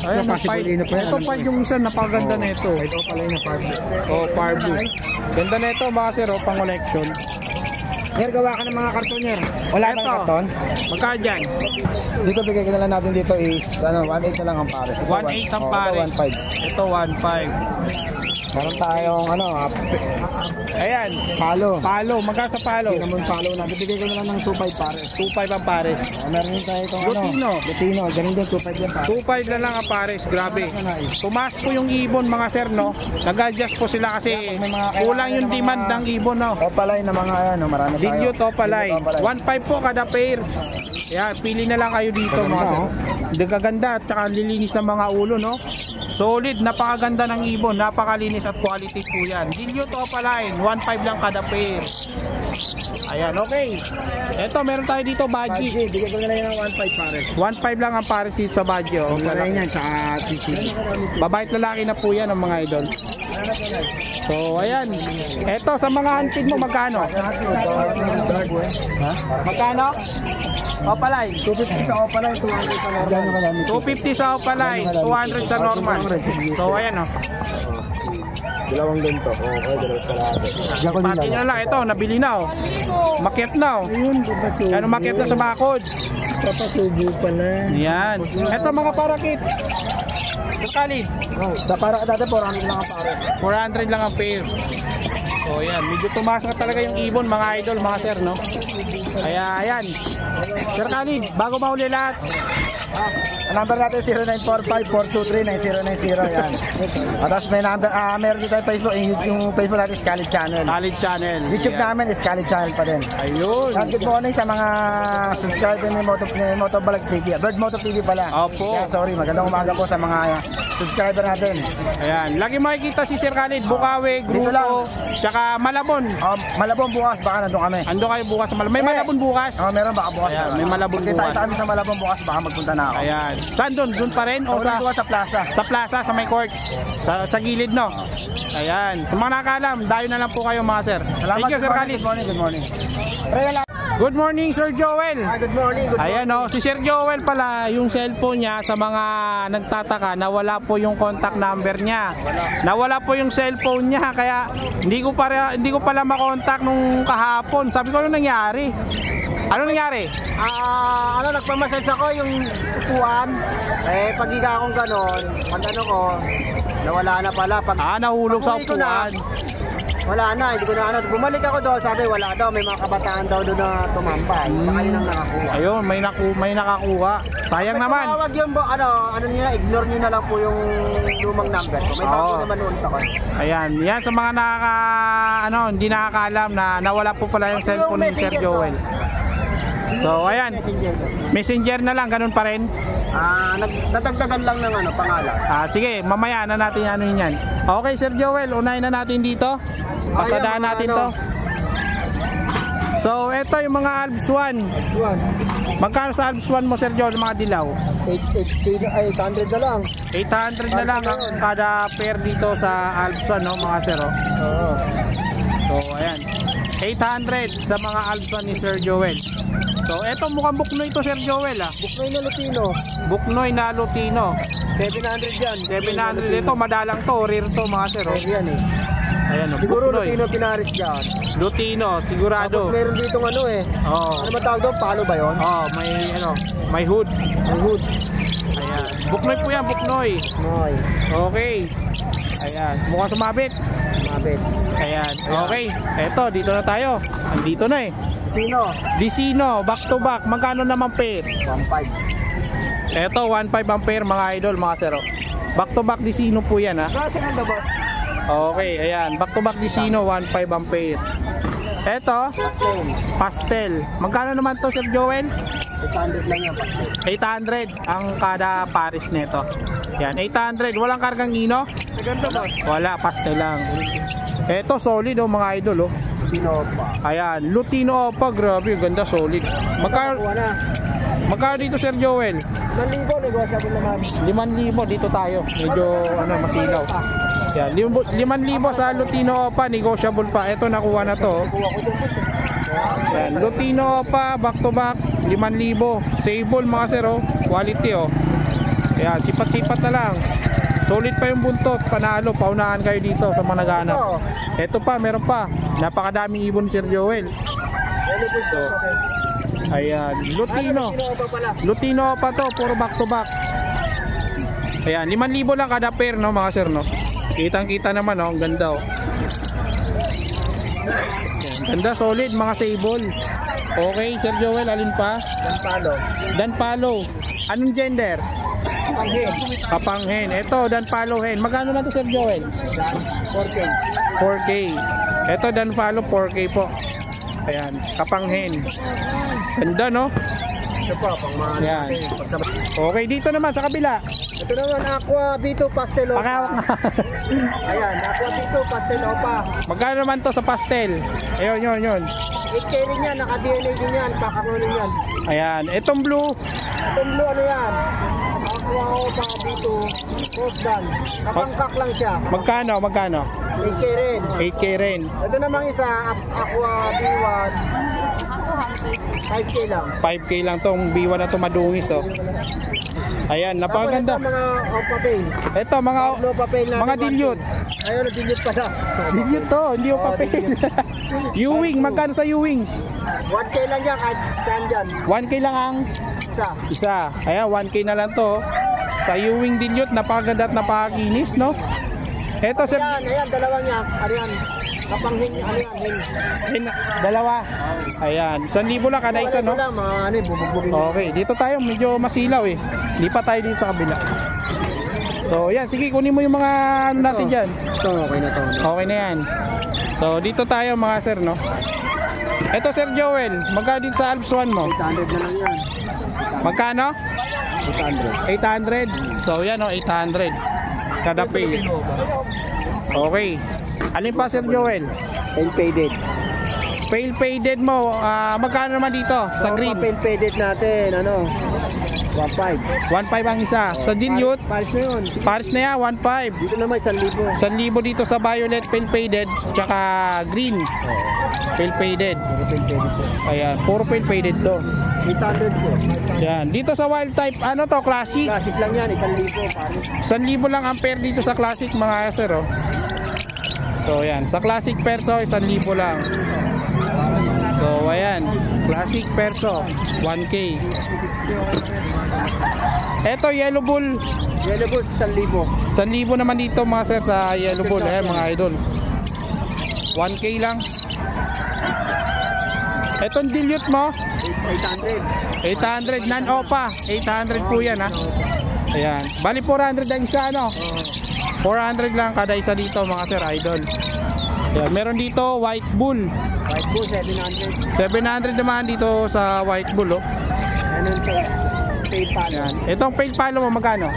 Ayun, possible ino pa yan. ito pa yung isa, napaganda na ito. 5 Opa line na Par Blue. Oh, Par Blue. Ganda na ito mga sir, oh, pang collection. Ngayon, gawa ka ng mga kartonyer. Wala Ito. kang karton? Magkano dyan? Dito, bigay ko na lang natin dito is, 1.8 na lang ang pares. 1.8 ang pares. Ito 1.5. Meron tayong, Ayan. palo. Palo, magkano sa palo? Cinnamon palo na. Bibigay ko na lang ng 2.5 pares. 2.5 ang pares. Meron din tayo itong Lutino. Lutino. Ganun din, 2.5 yan pares. 2.5 na lang ang pares, grabe. Tumaas po yung ibon mga sir, no? Nag-adjust po sila kasi kulang yung demand ng ibon, no? Opa line na mga marami tayo. Dilute opa line. 1.5 po kada pair. Yan, pili na lang kayo dito mga sir. Gaganda at saka lilinis ng mga ulo, no? Solid, napakaganda ng ibon, napakalinis at quality po yan. Dilute opa line, 1.5 lang kada pair. Ayan, okay. Ito, meron tayo dito, Baji. Bigay ko na lang ng 1.5 pares. 1.5 lang ang pares dito sa Baji. Oh. Opa line yan, saka TCG. Babait lalaki na po yan ang mga idol. So, ayan. Ito, sa mga hunting mo, magkano? Ha? Magkano? Opaline. 250 sa Opa line, 200 sa normal. 250 sa Opaline, 200 sa normal. So, ayan o. Dalawang ganito. Okay, dalawang kalahati. Pati na lang. Ito, nabili na o. Maket na o. Ano maket na sa bakod. Papasubo pa na. Yan. Ito mga parakit. Kalid. Para dati 400 lang ang pares. 400 lang ang pair. So ayan, medyo tumaas na talaga yung ibon mga idol, mga sir, no? Kaya ayan. Sir Khalid, bago mahuli lahat, Ang number natin 0945-423-9090 yan. At tapos may number, meron din tayo Facebook, yung Facebook natin is Khalid Channel. Khalid Channel. YouTube Ayan. namin is Khalid Channel pa din. Ayun. At good morning sa mga subscriber ni Motovlog TV. Bird Moto TV pala. Opo. Yeah, sorry, magandang umaga po sa mga subscriber natin. Ayan, lagi makikita si Sir Khalid, Bukawi, Dito lang. Grupo, tsaka Malabon. Malabon bukas, baka nandun kami. Ando kayo bukas sa Malabon. May Malabon bukas. Meron baka bukas. Ayan, may Malabon bukas. Kita kami sa Malabon bukas, baka magpunta na ako. Ayan. Saan doon? Doon pa rin? O Sa sa plaza. sa plaza, sa may court? Sa gilid, no? Ayan. Sa mga nakakalam, dayo na lang po kayo mga sir. Salamat. Thank you, Sir Khalid. Good morning, good morning. Pre, Good morning, Sir Joel. good morning, good Ayan o, si Sir Joel pala, yung cellphone niya sa mga nagtataka, nawala po yung contact number niya. Nawala po yung cellphone niya, kaya hindi ko pala makontak nung kahapon. Sabi ko, ano nangyari? Ano nangyari? Nagpamassage ako yung upuan. Pag higa akong ganon, pag ko, nawala na pala. Nahulog sa Pag-uwi ko na, upuan. wala na, hindi ko na Bumalik ako doon, sabi wala daw, may mga kabataan daw doon na tumambay. Baka yun ang nakakuha. Ayun, may nakakuha. Sayang naman. Tawag yun, ignore nyo na lang po yung lumang number ko. May bago naman noon ako. Ayan, yan sa mga hindi nakakaalam na nawala po pala yung cellphone ni Sir Joel. So, ayan. Messenger na lang, ganun pa rin. Nadagdagan lang ng pangalan. Sige, mamaya na natin ano yun yan. Okay, Sir Joel, unahin na natin dito. Pasadaan natin to. So, eto yung mga Alps 1. Magkano sa Alps 1 mo, Sir Joel, mga dilaw? 800 na lang. 800 na lang ang kada pair dito sa Alps 1, no, mga sir. Oo. So, ayan. 800 sa mga Alps 1 ni Sir Joel. So, eto mukhang buknoy ito, Sir Joel, Buknoy na Lutino. Buknoy na Lutino. 700 yan. 700 ito, madalang to, rare to, mga sir. Rare yan eh. Ayan, Siguro buknoy. Lutino pinaris dyan. Lutino, sigurado. Tapos meron ditong Oo. Ano ba tawag doon? Palo ba yun? May hood. May hood. Ayan. Buknoy po yan, buknoy. Noy. Okay. Ayan, mukhang sumabit. Mabit. Ayan, okay. Eto, dito na tayo. Andito na eh. Sino? Dicino, back to back. Magkano naman pair? 1.5. Eto, 1.5 ang pair, mga idol, mga sero. Back to back Dicino po yan, ha. Kasi nanda ba? Okay, ayan. Back to back Dicino, 1.5 ang pair. Eto, pastel. Magkano naman to, Sir Joel? 800 lang yan. 800 ang kada pares nito. Yan, 800. Walang kargang ino? Ganda ba? Wala, pastel lang. Eto, solid oh, mga idol, oh. Sino pa? Ayan, Lutino Opa, grabe, ganda, solid. Magkano dito, Sir Joel? 1,000 negosyo naman. 5,000 dito tayo. Medyo masilaw. Yan, 5,000 sa Lutino Opa, negotiable pa. Ito nakuha na to. Yan, Lutino Opa, back to back, 5,000. Sable mga sir, oh. Quality oh. Yan, sipat-sipat na lang. Solid pa yung buntot, panalo, paunahan kayo dito sa mga naghahanap. Ito pa, meron pa. Napakadaming ibon Sir Joel. So, ayan, Lutino pa to, puro back to back. Ayan, 5,000 lang kada pair, no, mga sir, no. Kitang-kita naman, no, ang ganda, oh. Ayan, ganda, solid, mga sable. Okay, Sir Joel, alin pa? Danpalo. Anong gender? Kapanghen. Ito, Danpalo hen. Magkano na to, Sir Joel? 4K. Ito, Danpalo, 4K po. Ayan, kapanghen. Ganda, no? Ito pa, pang mga Ayan. Okay, dito naman sa kabila. Ito naman, Aqua Bito Pastel Opa. Pakawak na. Ayan, Aqua Bito Pastel Opa. Magkano naman to sa pastel? Ayun, yun. 8K rin yan, naka-DNA din yan, kakaronin yan. Ayan, itong blue. Itong blue, ano yan? Aqua Opa Bito Postdan. Kapangkak lang siya. Magkano? 8K rin. 8K rin. Ito namang isa, Aqua B1. 5K lang. 5K lang tong B1 na to, madungis, oh. Ayan, napakaganda. Tapos ito mga Opa Pain. Ito, Opa Pain natin. mga dilute. Ayun, dilute pala. Dilute to, hindi yung papel. Ewing, magkano sa Ewing? 1K lang yan, kahit saan dyan. 1K lang ang isa. Ayan, 1K na lang to. Sa Ewing dilute, napakaganda at napakakinis, no? Ito, sir. Ayan, dalawang yan. Ariyan. Kapanghin, ano yan, hin. Dalawa. Ayan, 1,000 lang kada isa, no? Wala, mga ano, bubugbugin. Okay, dito tayo, medyo masilaw eh. Lipat tayo dito sa kabila. So, yan, sige, kunin mo yung mga ano natin dyan. Ito, okay na to. Okay na yan. So, dito tayo mga sir, no? Ito, Sir Joel, magkano din sa Alps 1 mo? 800 na lang yan. Magkano? 800. 800. So, yan, no, 800. Kada pail. Okay. Alin pa, Sir Joel? And faded. Pail faded mo, magkano naman dito sa green? Pail faded natin, ano? 1.5. 1.5 ang isa. Sa dilute, Paris na yun. Paris na yan, 1.5. Dito naman 1,000. 1,000 dito sa violet, pale faded, tsaka green, pale faded. Pail faded po. Ayan, puro pale faded to. 800 po. Yan, dito sa wild type, ano to, classic? Classic lang yan, 1,000 Paris. 1,000 lang ang pair dito sa classic mga sir, oh. So, yan, sa classic perso, 1,000 lang. So, ayan, classic perso, 1K. Eto, yellow bull. Yellow Bulls, 1,000. 1,000 naman dito mga sir sa yellow bull, mga idol. 1K lang. Etong dilute mo, 800 800. non-opa, 800 po yan ha. Ayan, bali 400 ang isa, ano? 400 lang kada isa dito mga sir, idol. Ayan, meron dito white bull, White Bull, 700. 700 naman dito sa white bull, oh. Ano yung paid palo? Ayan, itong paid palo mo magkano?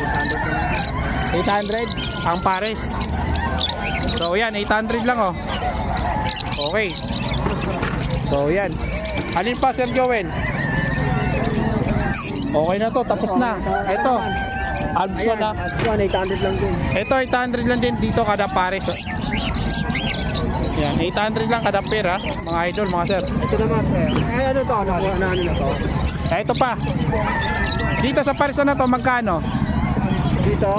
800 ang pares. So yan, 800 lang, oh. Okay. So yan. Alin pa, Sir Joel? Okay na to, tapos na. Ito, Albson na. Albson, 800 lang din. Ito, 800 lang din dito kada pares. Yan, 800 lang kada pair, ha, mga idol, mga sir. Ito naman, sir. Ay, ano to? Ano na to? Ito pa. Dito sa pares na to, magkano? Dito?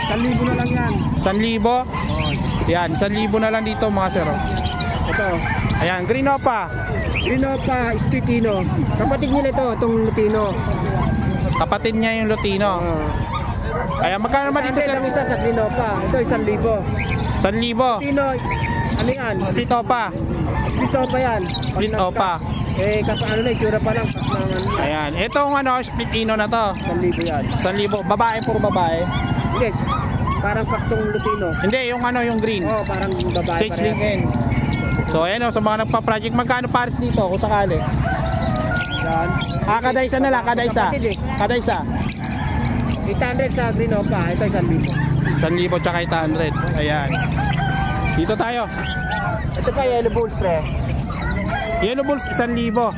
1,000 na lang yan. 1,000? Yan, 1,000 na lang dito mga sir, oh. Ito. Ayan, green opa. Rinopa, Spitino. Kapatid nila ito, itong Lutino. Kapatid niya yung Lutino. Ayan, magkano naman dito, Ito sir? lang isa sa Rinopa. Ito, 1,000. 1,000. Lutino, ano yan? Split opa. Spitopa yan. Split opa. Eh, ano na, itsura pa lang. Ayan, itong ano, split ino na to. 1,000 yan. 1,000. Babae, puro babae. Hindi, parang paktong Lutino. Hindi, yung ano, yung green. Oo, parang babae 6 link in. So, ayan o, sa mga nagpa-project, magkano pares dito kung sakali? Yan. Kada isa na lang, kada isa. Kapatid eh. Kada isa. 800 sa Rinopa. Ito, 1,000. 1,000 tsaka 800. Ayan. Dito tayo. Ito pa, Yellow Bulls, pre. Yellow Bulls, 1,000.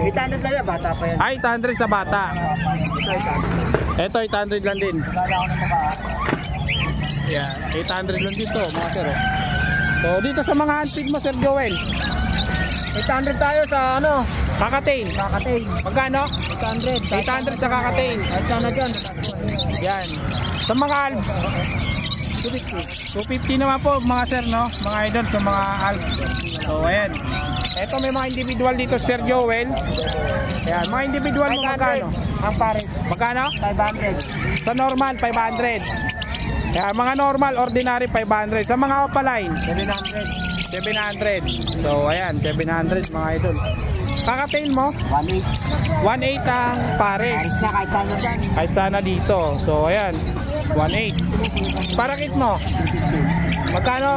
800 lang yan, bata pa yan. Ay, 800 sa bata. Ito, 800. Ito, 800 lang din. Ayan, 800 lang dito, mga sir. Oh. So, dito sa mga handpid mo, Sir Joel. 800 tayo sa ano? Kakatail. Kakatail. Magkano? 800. 800 sa kakatail. At sana dyan. Yan. Sa mga Alps, 250 naman po mga sir, no? Mga idol sa mga Alps. So, ayan. Ito may mga individual dito, Sir Joel. Ayan, mga individual mo magkano? Ang pares. Magkano? 500. Sa normal, 500. Ayan, mga normal, ordinary, 500. Sa mga opaline, 700. 700. So, ayan, 700 mga idol. Kakatail mo, 1.8. 1.8 ang pares. Pares na kahit sana dyan. Kahit sana dito. So, ayan, 1.8. Parakit mo, magkano?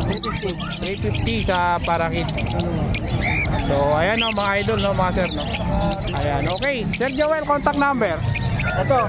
350 sa parakit. So, ayan o, mga idol, no, mga sir, no? Ayan, okay. Sir Joel, contact number. Ito.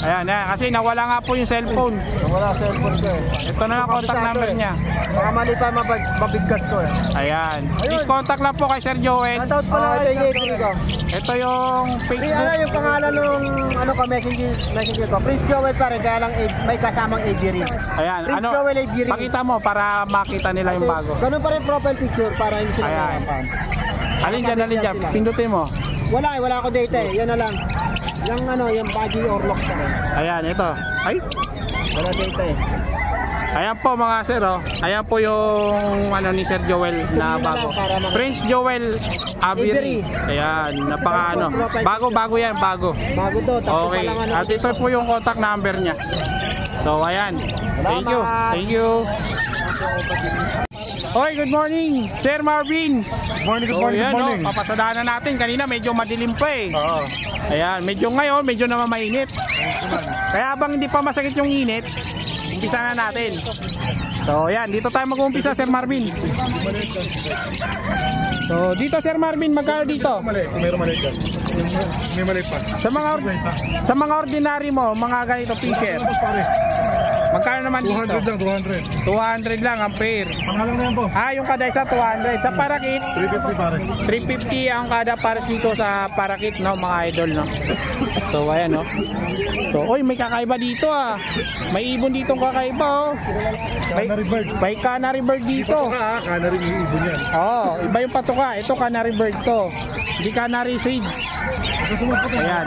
Ayan, ayan, kasi nawala nga po yung cellphone. Wala cellphone ko eh. Ito na lang contact number niya. Baka mali pa mabigkas ko eh. Ayan. Please contact lang po kay Sir Joel. Shoutout pa lang ito ko. Ito yung Ano Facebook. yung pangalan nung ano ko messenger ko? Prince Joel pa rin, kaya lang may kasamang AG rin. Ayan, Prince ano, Joel AG rin. pakita mo para makita nila yung bago. Ganun pa rin profile picture para hindi sila Ayan. nakapan. Alin dyan, pindutin mo. Wala ako data eh. Yan na lang. Yung ano, yung body or lock pa rin. Ayan, ito. Ay, Wala data eh. ayan po mga sir, oh. Ayan po yung ano ni Sir Joel na bago. Prince Joel Avery. Ayan, napaka ano. Bago yan, bago. Bago to. Tapos Okay, pa lang ano. at ito po yung contact number niya. So ayan. Thank you. Thank you. Hoy, good morning, Sir Marvin. Morning, good So morning, ayan, good morning. papasadahan na natin. Kanina medyo madilim pa eh. Oo. Ayan, ngayon medyo naman mainit. Kaya habang hindi pa masakit yung init, umpisa na natin. So ayan, dito tayo mag-uumpisa, Sir Marvin. So dito, Sir Marvin, magkano dito? Meron maliit yan. May maliit pa. Sa mga ordinary mo, mga ganito fisher. Magkano naman dito? 200 lang, 200. 200 lang ang pair. Ang halang na yan po. Ah, yung kada isa 200. Sa parakit, 350 pare. 350 ang kada pares dito sa parakit, no, mga idol, no. So ayan, no. So, oy, may kakaiba dito ah. May ibon ditong kakaiba, oh. Canary bird. May canary bird dito. Canary yung ibon yan. Oh, iba yung patuka. Ito canary bird to. Hindi canary seeds. Ayan.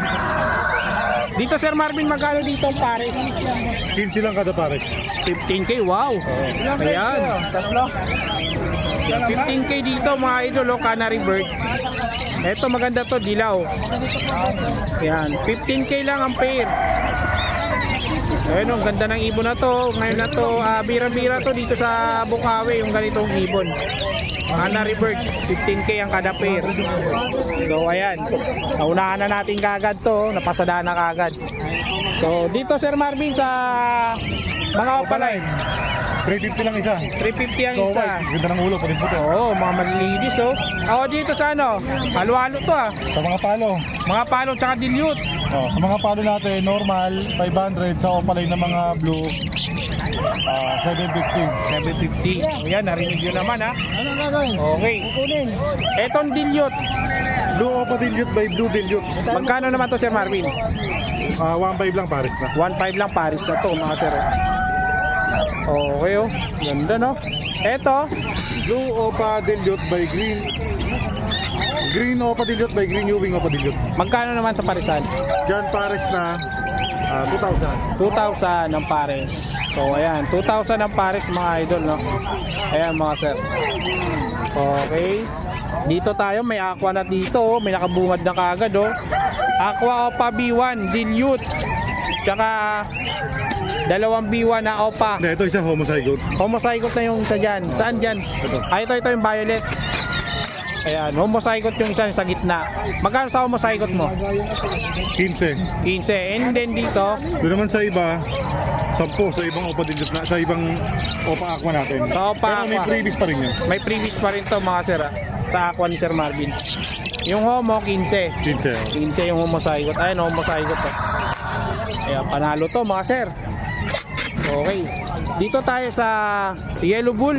Dito, Sir Marvin, magkano dito ang pares? 15 lang kada pare. 15k, wow. Ayan. 15k dito, mga idol, oh, canary bird. Ito maganda to, dilaw. Ayan, 15k lang ang pair. Ayan, ang ganda ng ibon na to. Ngayon na to, bira-bira to dito sa Bukawi, yung ganitong ibon. Canary bird, 15k ang kada pair. So ayan, naunahan na natin kagad to, napasadahan na kagad. So dito, Sir Marvin, sa mga opaline, 350 lang isa. 350 ang So, isa. ganda ng ulo, pati puti. Oo, mga malilinis, oh. Ako dito sa ano, halo-halo to ah. Sa mga palo. Mga palo tsaka dilute. Oh, sa mga palo natin, normal, 500. Sa opaline ng mga blue, 750. 750. Ayan, narinig yun naman ha. Okay. Etong dilute, Blue opa dilute by blue dilute. magkano naman to, Sir Marvin? 1.5 lang pares na. 1.5 lang pares na to, mga sir. Okay, oh. Ganda, no? Eto, Blue opa dilute by green. Green opa dilute by green Ewing opa dilute. magkano naman sa parisan? Diyan pares na 2,000. 2,000 ang pares. So, ayan. 2,000 ang pares, mga idol, no? Ayan, mga sir. Okay. Dito tayo, may aqua na dito, oh. May nakabungad na kagad, oh. Aqua Opa B1, dilute. Tsaka, dalawang B1 na Opa. Hindi, ito isa homozygote. Homozygote na yung isa dyan. Saan dyan? Ito. Ito yung violet. Ayan, homozygote yung isa sa gitna. Magkano sa homozygote mo? 15. 15. And then dito, Doon naman sa iba, 10 sa ibang opa dilute na, sa ibang opa aqua natin. Sa opa Pero may aqua. previous pa rin yun. may previous pa rin to, mga sir, sa aqua ni Sir Marvin. Yung homo, 15. 15. 15 yung homozygote. Ayan, homozygote to. Ayan, panalo to, mga sir. Okay. Dito tayo sa Yellow Bull.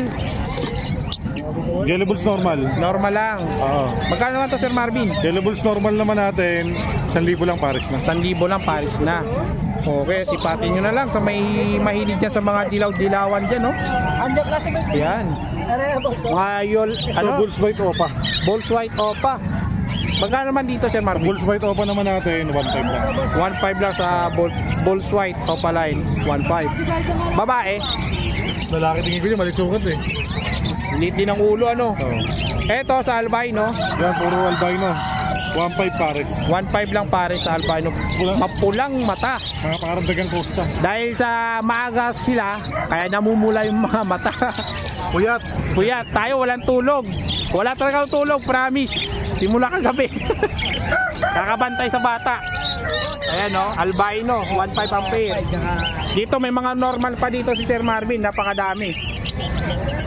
Yellow Bulls normal. Normal lang. Oo. Magkano naman to, Sir Marvin? Yellow Bulls normal naman natin, 1,000 lang pares na. 1,000 lang, paris na. Okay, sipatin nyo na lang sa may mahilig dyan sa mga dilaw-dilawan dyan, no? Yan. Mga yol, So, ano? Bulls White opa. Bulls White Opa. Magkano naman dito, Sir Marvin? Bulls White opa naman natin, 1.5 lang. 1.5 lang sa Bulls White Opa line. 1.5. Babae. Lalaki tingin ko niya, maliit sukat eh. Liit din ang ulo, ano? Oo. Eto sa albino, Yan, puro albino. 1.5 pares. 1.5 lang pare sa albino. Mapulang mata. Mga parang dagang costa. Dahil sa maaga sila, kaya namumula yung mga mata. Puyat. Kuya, tayo walang tulog. Wala talagang tulog, promise. Simula kagabi. Kakabantay sa bata. Ayan, no, albino, 1.5 ang pair. Dito may mga normal pa dito si Sir Marvin, napakadami.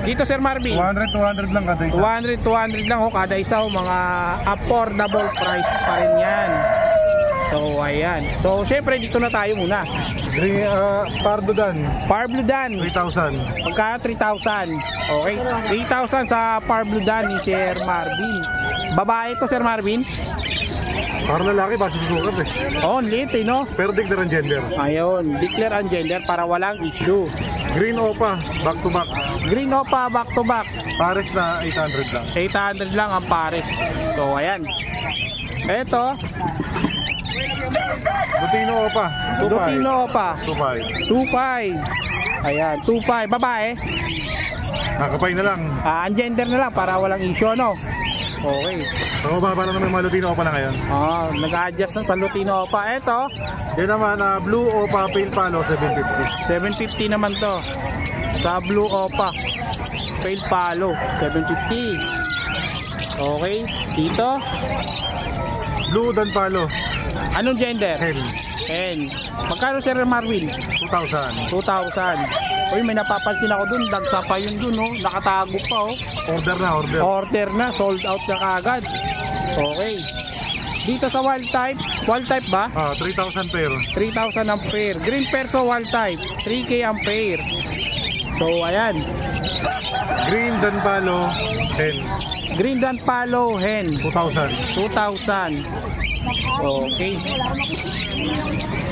Dito, Sir Marvin, 200 lang kada isa. 200 lang, oh, kada isa, oh, mga affordable price pa rin yan. So, ayan. So, syempre, dito na tayo muna. Pardo Dan, Parbludan, 3,000. magkano? 3,000. Okay, 3,000 sa Parbludan ni Sir Marvin. Babae to, Sir Marvin. Parang lalaki, basta susukat eh. Oh, lit, eh, no? Pero declare ang gender. Ayun, declare ang gender para walang issue. Green opa, back to back. Green Opa, back to back. Pares na 800 lang. 800 lang ang pares. So, ayan. Eto, Lutino opa, 2.5. Lutino Opa, 2.5. 2.5. Ayan, 2.5. Babae, Nakapay na lang. ang gender na lang para walang issue, no? Okay. So, baba lang naman yung mga Lutino Opa na ngayon. Nag-adjust na sa Lutino Opa. Ito, Yan naman, Blue Opa Pale Palo, 750. 750 naman to. Sa Blue Opa. Pale Palo, 750. Okay. Dito, Blue Dan Palo, anong gender? Hen, Magkano Sir Marvin? 2,000. 2,000. Uy, may napapansin ako dun. Dagsa pa yun dun, oh. Nakatago pa, oh. Order na, order. Order na. Sold out na kaagad. Okay. Dito sa wild type ba? 3,000 pero. 3,000 ang pair. Green perso wild type, 3K ang pair. So, ayan. Green Dan Palo, Hen, Green Dan Palo hen, 2,000. 2,000. Okay.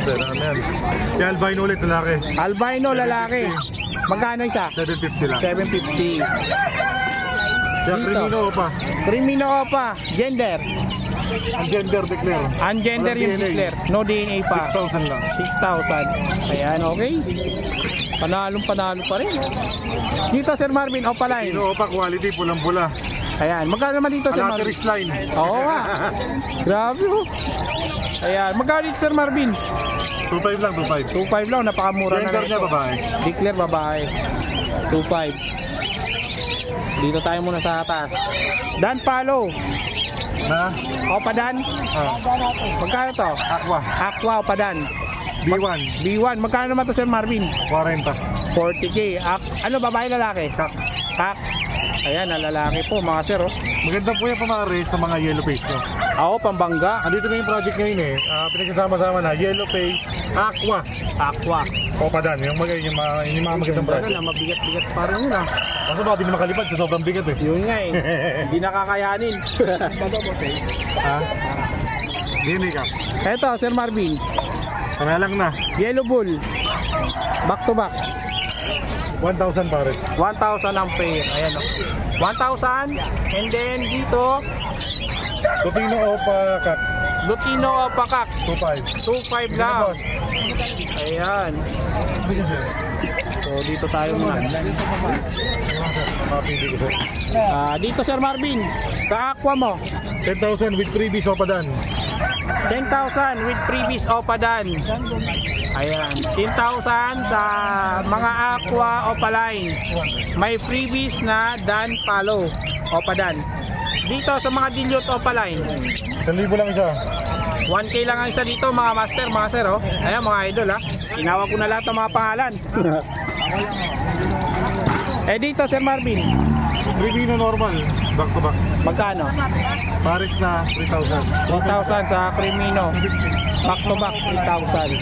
Pero ano yan? Yung albino ulit, lalaki. Albino lalaki. Magkano isa? 750 lang. 750. Yung Dito. Crimino Opa, Crimino Opa. Gender. ang gender declare. Ungender Walang yung DNA. declare. No DNA pa. 6,000 lang. 6,000. Ayan, okay. Panalo pa rin. Dito Sir Marvin, Opaline. Crimino Opa, quality, pulang-pula. Ayan, magkano naman dito Sir Marvin? Alateris line. Oo nga. Grabe oh. Ayan, magkano dito Sir Marvin? 2,500 lang, 2,500. 2.5 lang, napakamura na Gender niya, ito. babae. Declare babae. 2.5. Dito tayo muna sa taas. Dan Palo. Na? Opa Dan. Magkano to? Aqua. Aqua Opa Dan. B1. B1. Magkano naman to Sir Marvin? 40. 40K. Ano, babae lalaki? Kak. Kak. Ayan, ang lalaki po mga sir. Oh. Maganda po yung pamari sa mga yellow face nyo. Ako, Pambangga. Andito na yung project ngayon eh. Pinagsasama-sama na. Yellow face, Aqua, Aqua. Opadan. Yung mga magandang Ano project. na, mabigat-bigat parang yun ah. Kaso baka di na makalipad sa sobrang bigat eh. Yun nga eh. Hindi nakakayanin. Ha? Gini ka. Eto, Sir Marvin. Kaya lang na. Yellow Bull. Back to back. 1,000 pare. 1,000 ang pair. Ayan o. 1,000. And then dito, Lutino Opa Kak. Lutino Opa Kak. 2,500. 2.5 lang. Ayan. So dito tayo muna. Mapili ko sir. Dito Sir Marvin, sa Aqua mo, 10,000 with freebies Opadan. 10,000 with previous Opadan. Ayan, 10,000 sa mga Aqua Opaline. May freebies na Dan Palo Opadan. Dito sa mga Dilute Opaline, 1,000 lang isa. 1K lang ang isa dito mga master, mga sir. Oh. Ayan mga idol ha. Tinawag ko na lahat ng mga pangalan. Dito Sir Marvin, Crimino normal. Back to back. magkano? Paris na 3,000. 3,000 sa Crimino. Back to back 3,000.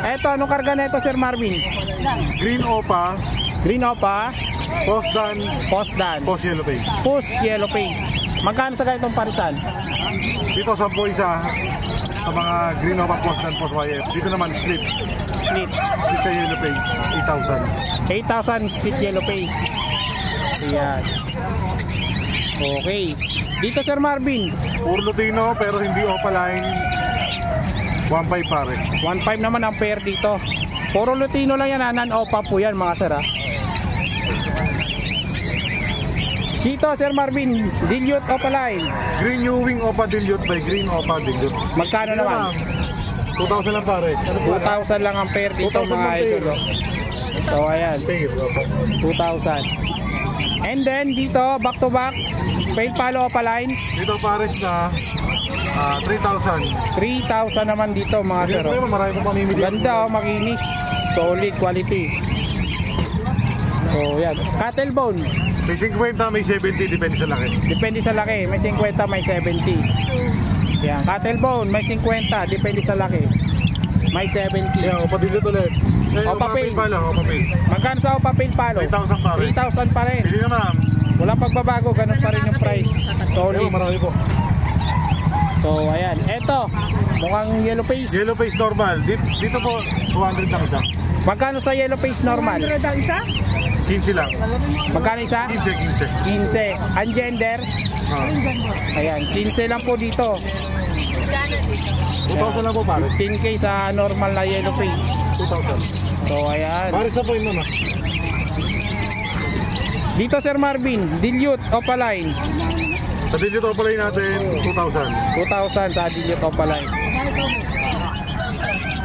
Eto, anong karga na ito Sir Marvin? Green Opa, Green Opa, Postdan, Postdan, Post Yellow Face. Post Yellow Face. Magkano sa ganitong parisan? Dito 10 isa sa mga Green Opa, Postdan, Post YF. Dito naman split. Split. Split sa Yellow Face, 8,000. 8,000 split Yellow Face. Ayan. Okay. Dito Sir Marvin, Puro Lutino pero hindi Opaline. 1,500 pare. 1.5 naman ang pair dito. Puro Lutino lang yan, non-opa po yan mga sir ha. Dito Sir Marvin, Dilute Opaline. Green New Wing Opa Dilute by Green Opa Dilute. Magkano naman? 2,000 lang pare. 2,000 lang ang pair dito 2,000 mga lang idol. pair. Oh. So ayan, Pair. 2,000. And then dito, back to back, Pale Palo Opaline. Dito pares na 3,000. 3,000 naman dito mga sir. Dito Oh. marami pang mamimili. Ganda oh, makinis. Solid quality. So yan, cattle bone. May 50, may 70, depende sa laki. Depende sa laki, may 50, may 70. Yan, cattle bone, may 50, depende sa laki. May 70. Yeah, Opa Dilute ulit. Opa Pail. Opa Pail. Magkano sa Opa Pale Palo? 3,000 pa rin. 3,000 pa rin. Hindi na ma'am. Walang pagbabago, ganun pa rin yung price. Solid. Marami po. So ayan, eto, mukhang yellow face. Yellow face normal. Dito po, 200 lang isa. Magkano sa yellow face normal? 15 lang. Magkano isa? 15. 15. Ang gender? Ayan, 15 lang po dito. 2,000 lang po pare. 10K sa normal na yellow face. 2,000. So ayan. Pare sa po yun mama. Dito Sir Marvin, dilute opaline. Sa dilute opaline natin, 2,000. 2,000 sa dilute opaline.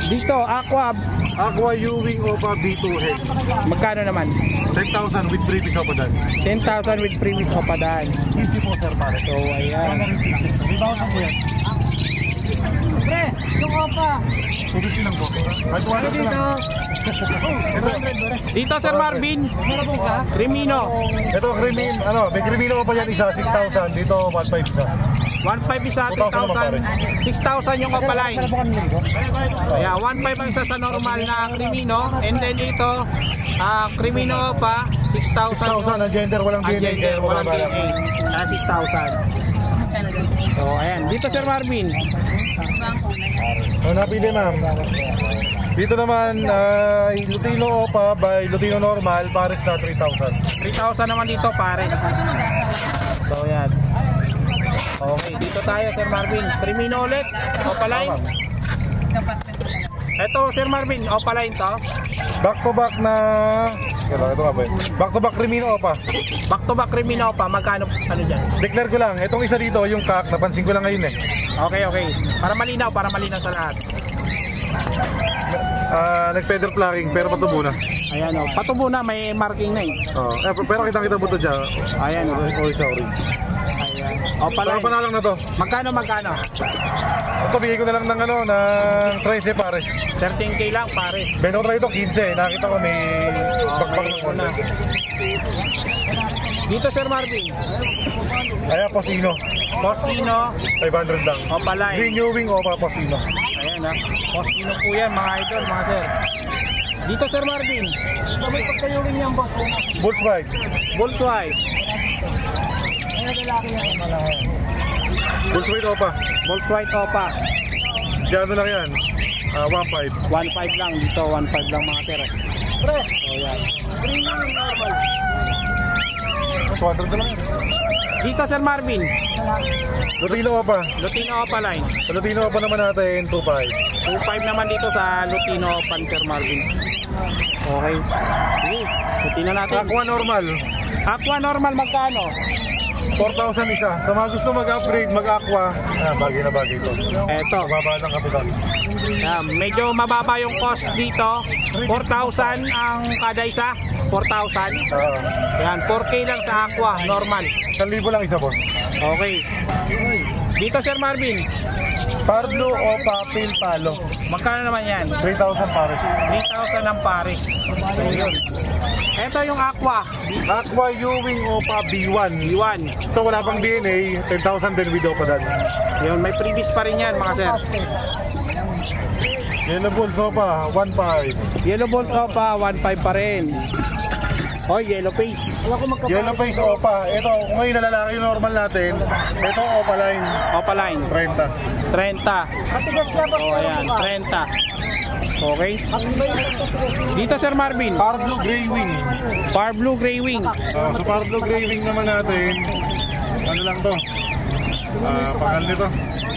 Dito, aqua, Aqua Ewing Opa B2 head. magkano naman? 10,000 with 3 piece opa dyan. 10,000 with previous opadan. Easy po sir pare. So, ayan. 3,000 po yan. Pre, yung opa. 250 lang po. Ay, 200 na lang. Dito Sir Marvin, Crimino. Ito, Crimin, may Crimino pa yan isa, 6,000. Dito, 1,500 isa. 1.5 isa, 3,000. 6,000 yung opaline. Kaya 1.5 ang isa sa normal na Crimino. And then ito, Crimino pa, 6,000. 6,000 ang gender, walang Ang DNA. gender, walang DNA. 6,000. So, ayan. Dito Sir Marvin, Ano napili ma'am? Dito naman, Lutino Opa by Lutino Normal, pares na 3,000. 3,000 naman dito pare. So, ayan. Okay, dito tayo Sir Marvin. Crimino ulit, opaline. Ito Sir Marvin, opaline to. Back to back na... Ito nga ba yun? Back to back Crimino Opa. Back to back Crimino pa, magkano ano dyan? Declare ko lang, itong isa dito, yung kak, napansin ko lang ngayon eh. Okay, okay. Para malinaw sa lahat. Nag-feather plucking, pero patubo na. Ayan o, patubo na, may marking na eh. Pero kitang-kita mo ito dyan. Ayan o. Orange sa orange. Ayan. O pala. Saka panalang na to. Magkano? Ito, bigay ko na lang ng 13 pares. 13K lang pare. Bento ko ito, 15. Nakita ko may backpack ng Una. konti. Dito Sir Marvin, Ayan, Posino. Cosino, 500 lang. opaline. Green Ewing Opa, Posino. Ayan ha. Cosino po yan mga idol, mga sir. Dito Sir Marvin, may pagkayurin niyang boss. Bulls White. Bulls White. Bulls White Opa. Bulls White Opa. Diyan lang yan. 1.5. 1.5 lang dito, 1.5 lang mga sir. Pre, So yan. green yung normal. 200 na lang yan. Dito Sir Marvin, Lutino Opa. Lutino Opaline. Sa Lutino Opa naman natin, 2.5. 2.5 naman dito sa Lutino Pan Sir Marvin. Okay. Sige, Lutino natin. Aqua Normal. Aqua normal magkano? 4,000 isa. Sa mga gusto mag-upgrade, mag-aqua. Bagay na bagay ito. Eto. Mababa ng kapital. Medyo mababa yung cost dito. 4,000 ang kada isa. 4,000. Yan, 4K lang sa Aqua, normal. 1,000 lang isa, boss. Okay. Dito Sir Marvin, Pardo Opa, Pil Palo. magkano naman yan? 3,000 pares. 3,000 ang pare. So, yun. Ito yung Aqua, Aqua Ewing Opa B1. B1. Ito wala pang DNA, 10,000 din with Opa dan. Yun, may previous pa rin yan mga sir. Yellow Bulls Opa, 1.5. Yellow Balls Opa, 1.5 pa rin. Oh, yellow face. Yellow Face Opa. Ito, kung ngayon na lalaki yung normal natin, ito Opa line, Opaline, 30. 30. Matigas siya boss. Oh, ayan, 30. Okay. Dito Sir Marvin, Par Blue Grey Wing. Par Blue Grey Wing. Sa Par Blue Grey Wing naman natin, ano lang to? Pangal nito,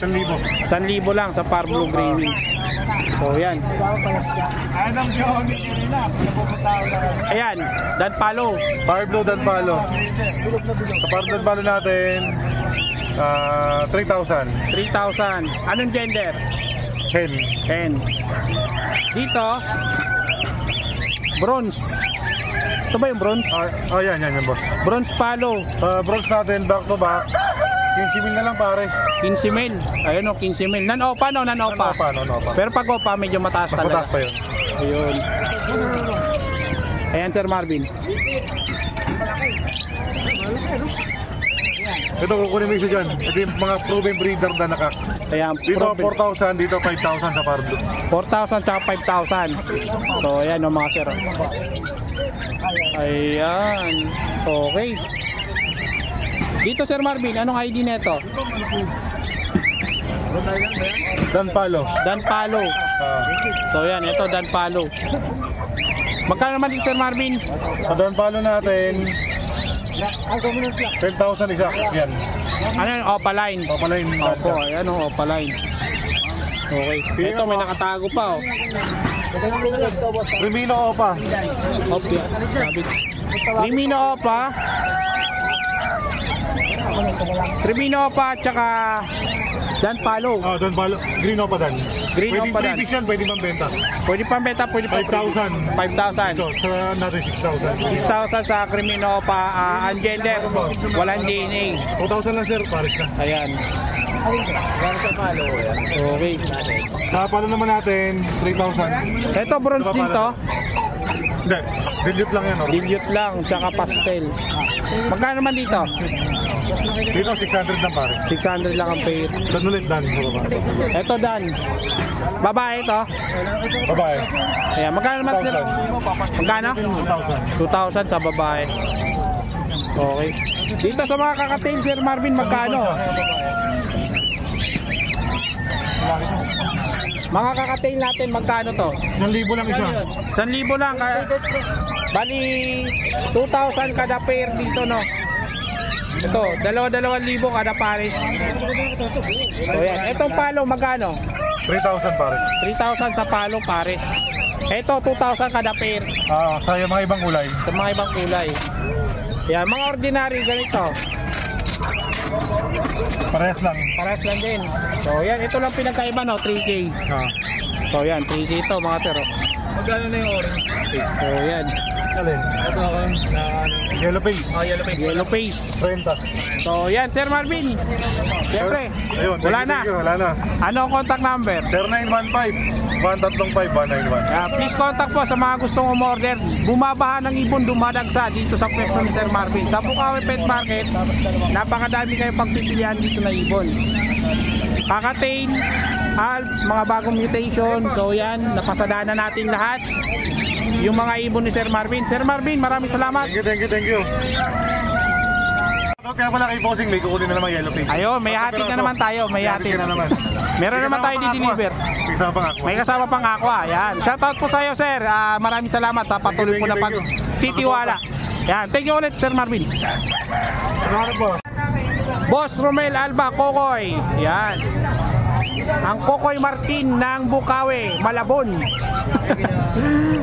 1,000. 1,000 lang sa Par Blue Grey Wing. So, yan. Ayan, Dan Palo. Par Blue Dan Palo. Sa Par Blue Dan Palo natin, 3,000. 3,000. Anong gender? 10. 10. Dito, bronze. Ito ba yung bronze? Yan, boss. Bronze Palo. Bronze natin, back to back. 15 mil na lang pares. 15 mil. Ayun o, 15 mil. Nan-opa no, nan-opa. No, pa. Pero pag opa, medyo mataas Mas mataas talaga. pa yun. Ayun. Ayan, Sir Marvin. Ito, kukunin mo isa dyan. Ito yung mga proven breeder na nakak. Ayan, Dito 4,000, dito 5,000 sa Pardo. 4,000 tsaka 5,000. So, ayan o mga sir. Ayan. Okay. Dito Sir Marvin, anong ID neto? Dan Palo. Dan Palo. So, ayan, ito Dan Palo. Magkano naman dito Sir Marvin? Sa Dan Palo natin, 10,000 isa. Yan. Ano yun? Opaline. Opaline. Opo, ayan o, Opaline. Okay. Ito, may nakatago pa o. Crimino Opa. Opya. Sabit. Crimino Opa. Crimino Opa, tsaka Dan Palo. Oh, Don Palo. Green Opa Dan. Green Opa Dan. Pwede yan, pwede mambenta. Pwede pang benta, pwede pang 5,000. 5,000. Ito, sa natin 6,000. 6,000 sa Crimino Opa, ungender, walang DNA. 2,000 lang sir, pares na. Ayan. Okay. Sa palo naman natin, 3,000. Ito bronze din to. Hindi, dilute lang yan. Oh. Dilute lang, tsaka pastel. Magkano naman dito? Dito, 600 lang pare. 600 lang ang pair. Dan ulit, Dan. Sa baba. Ito Dan. Babae ito. Babae. Ayan, magkano naman sila? Magkano? 2,000 sa babae. Okay. Dito sa mga kakatail, Sir Marvin, magkano? Mga kakatail natin, magkano to? 1,000 lang isa. 1,000 lang. Bali, 2,000 kada pair dito, no? Ito, 2,000 kada pares. So, yan. Itong palo, magkano? 3,000 pare. 3,000 sa palo, pares. Ito, 2,000 kada pair. Sa mga ibang kulay. Sa mga ibang kulay. Yan, mga ordinary, ganito. Parehas lang. Pares lang din. So, yan. Ito lang pinagkaiba, no? 3K. So, yan. 3K ito, mga tero. Magkano na yung orange? So, yan. Alin? Ito ako na Yellow face. yellow face. Yellow face. 30. So, yan, Sir Marvin. Siyempre, Ayun, wala thank na. you, wala na. Ano ang contact number? 0915-135-191. Please contact po sa mga gustong umorder. Bumabaha ng ibon, dumadagsa dito sa pwesto ni Sir Marvin. Sa Bukawi Pet Market, napakadami kayong pagpipilian dito na ibon. Kakatain, Alps, mga bagong mutation. So yan, napasadaan na natin lahat. Yung mga ibon ni Sir Marvin. Sir Marvin, maraming salamat. Thank you. Kaya pala kay Bossing, may kukunin na naman yellow face. Ayun, may hatid na naman tayo. May hatid na naman. Meron naman tayo di-deliver. Kasama pang ako. May kasama pang aqua. Yan. Shoutout po sa iyo, sir. Maraming salamat sa patuloy po na pagtitiwala. Yan. Thank you ulit, Sir Marvin. Ano po? Boss Romel Alba, Kokoy. Yan. Ang Kokoy Martin ng Bukawi, Malabon.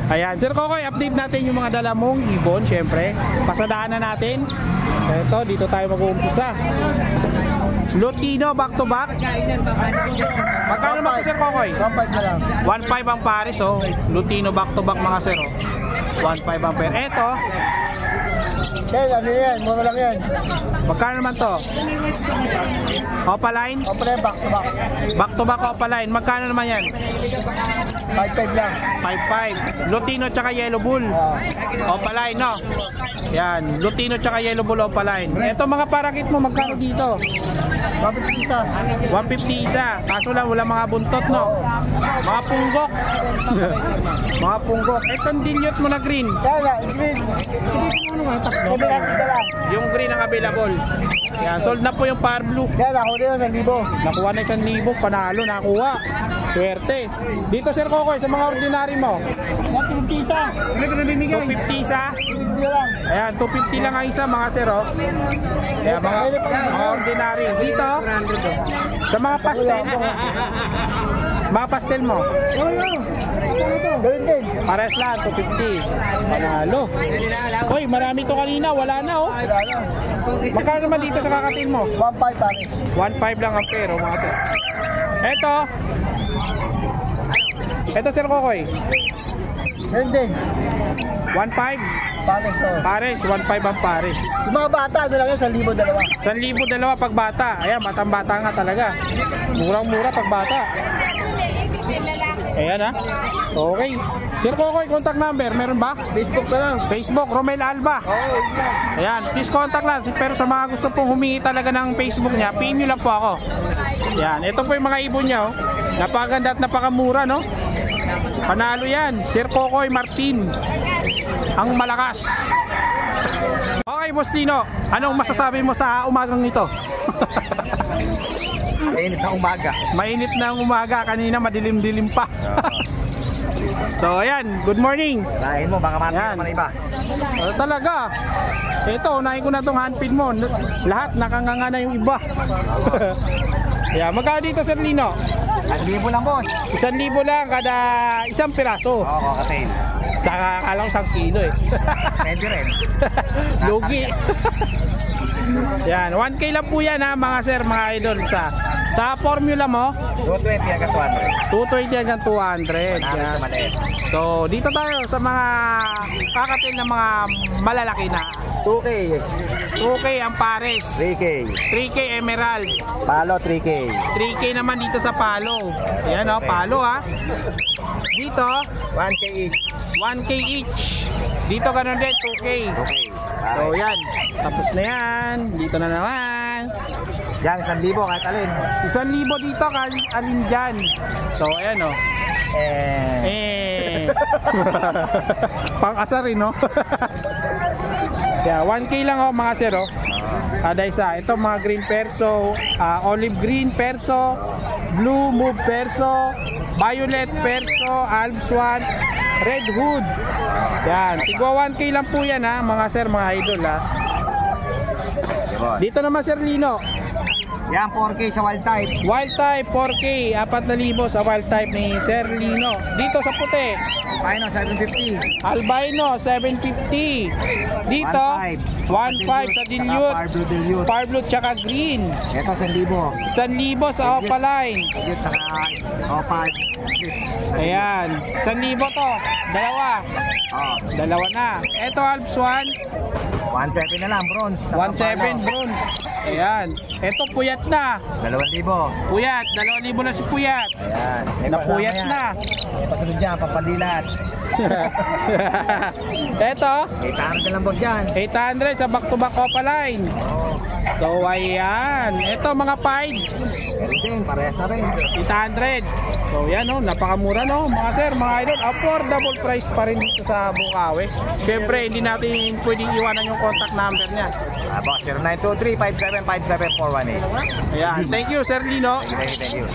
Ayan. Sir Kokoy, update natin yung mga dala mong ibon, syempre. Pasadaan na natin. Ito, dito tayo mag-uumpisa. Lutino, back to back. Magkano naman po, Sir Kokoy? 1.5 na lang. 1.5 ang pares, oh. Lutino back to back, mga sir, oh. 1.5 ang pair. Eto, Ano yan? Mura lang yan. magkano naman to? Opaline? Kapre, back to back. Back to back Opaline. Magkano naman yan? 5.5 lang. 5.5. Lutino tsaka Yellow Bull. Opaline, no? Yan. Lutino tsaka Yellow Bull Opaline. Eto mga parakit mo, magkano dito? 150 isa. 150 isa. Kaso lang, wala mga buntot, no? Mga punggok. Mga punggok. Etong dilute mo na green. Kaya, green. Yung green ang available. Yan, sold na po yung Power Blue. Kaya, ako rin yun, 1,000. Nakuha na 1,000, panalo, nakuha. Swerte. Dito, Sir Kokoy, sa mga ordinary mo. 150 isa. Hindi ko nabibigyan. 250 isa. 250 lang. Ayan, 250 lang ang isa, mga sir, oh. Kaya mga ordinary. Dito, sa mga pastel. Mga pastel mo. Gawin din. Pares lang, 250. Panalo. Hoy, marami to kanina, wala na, oh. Magkano naman dito sa kakatin mo? 1.5 pare. 1.5 lang ang pero, mga sir. Eto, Sir Kokoy. Gawin din. 1.5. Pare, so. Pares, 1.5 ang pares. Yung mga bata, ano lang yan, 1,200. 1,200 pag bata. Ayan, matang-bata nga talaga. Murang-mura pag bata. Ayan, ha. Okay. Sir Kokoy, contact number, meron ba? Facebook na lang. Facebook, Romel Alba. Ayan, please contact lang. Pero sa mga gusto pong humingi talaga ng Facebook niya, PM nyo lang po ako. Ayan, ito po yung mga ibon niya, oh. Napakaganda at napakamura, no? Panalo yan. Sir Kokoy Martin. Ang malakas. Okay, Boss Lino, anong masasabi mo sa umagang ito? Mainit na umaga. Mainit na ang umaga, kanina madilim-dilim pa. So ayan, good morning. Lahin mo, baka Yan. naman iba. Talaga. Ito, unahin ko na itong handpin mo. Lahat nakanganga na yung iba. Ayan, magkano dito, Sir Lino? 1,000 lang, boss. 1,000 lang kada isang piraso. Oo, kakatain. Nakakala ko 1 kilo eh. Pwede rin. Lugi. Yan, 1K lang po yan ha mga sir, mga idol. Sa formula mo, 220 hanggang 200. 220 hanggang 200. Marami Yan. sa maliit. So, dito tayo sa mga kakatil na mga malalaki na. 2K, 2K ang pares, 3K, 3K emerald, palo 3K. 3K naman dito sa palo. Ayan o, palo ha. Dito, 1K each. 1K each. Dito ganun din, 2K. Okay. So yan, tapos na yan. Dito na naman. Yan, 1,000 kahit alin. 1,000 dito, alin dyan. So ayan o. Pang-asar rin no. Yeah, 1K lang oh mga sir oh. Kada isa. Ito mga green perso, olive green perso, blue move perso, violet perso, alps one, red hood. Yan, tigwa 1K lang po yan ha mga sir, mga idol ha. Dito naman sir Lino. Yan, 4K sa wild type. Wild type 4K, 4,000 sa wild type ni Sir Lino. Dito sa puti, Albino, 750. albino 750. Dito 1,500 sa dilute, Parblo dilute. parblo tsaka green. Ito, 1,000. 1,000 sa opaline. Dilute saka opal. Ayan, 1,000 to. Dalawa. Oh, Dalawa na. Ito Alps 1, 1,700 na lang, bronze. 1,700 bronze. Ayan. Ito puyat na. 2,000. Puyat, 2,000 na si puyat. Ayan. May Napuyat kasama na. yan. May pasunod dyan, pampadilat. Ito, 800 na lang boss dyan. 800 sa back-to-back opaline. So, ayan. Ito, mga pied, Meron din, parehas na rin. 800. So, yan, no. Napakamura, no. Mga sir, mga idol, affordable price pa rin dito sa Bukawi. Siyempre, hindi natin pwedeng iwanan yung contact number niya. Boss, 0923-5757-418. Ayan. Thank you, Sir Lino. Thank you.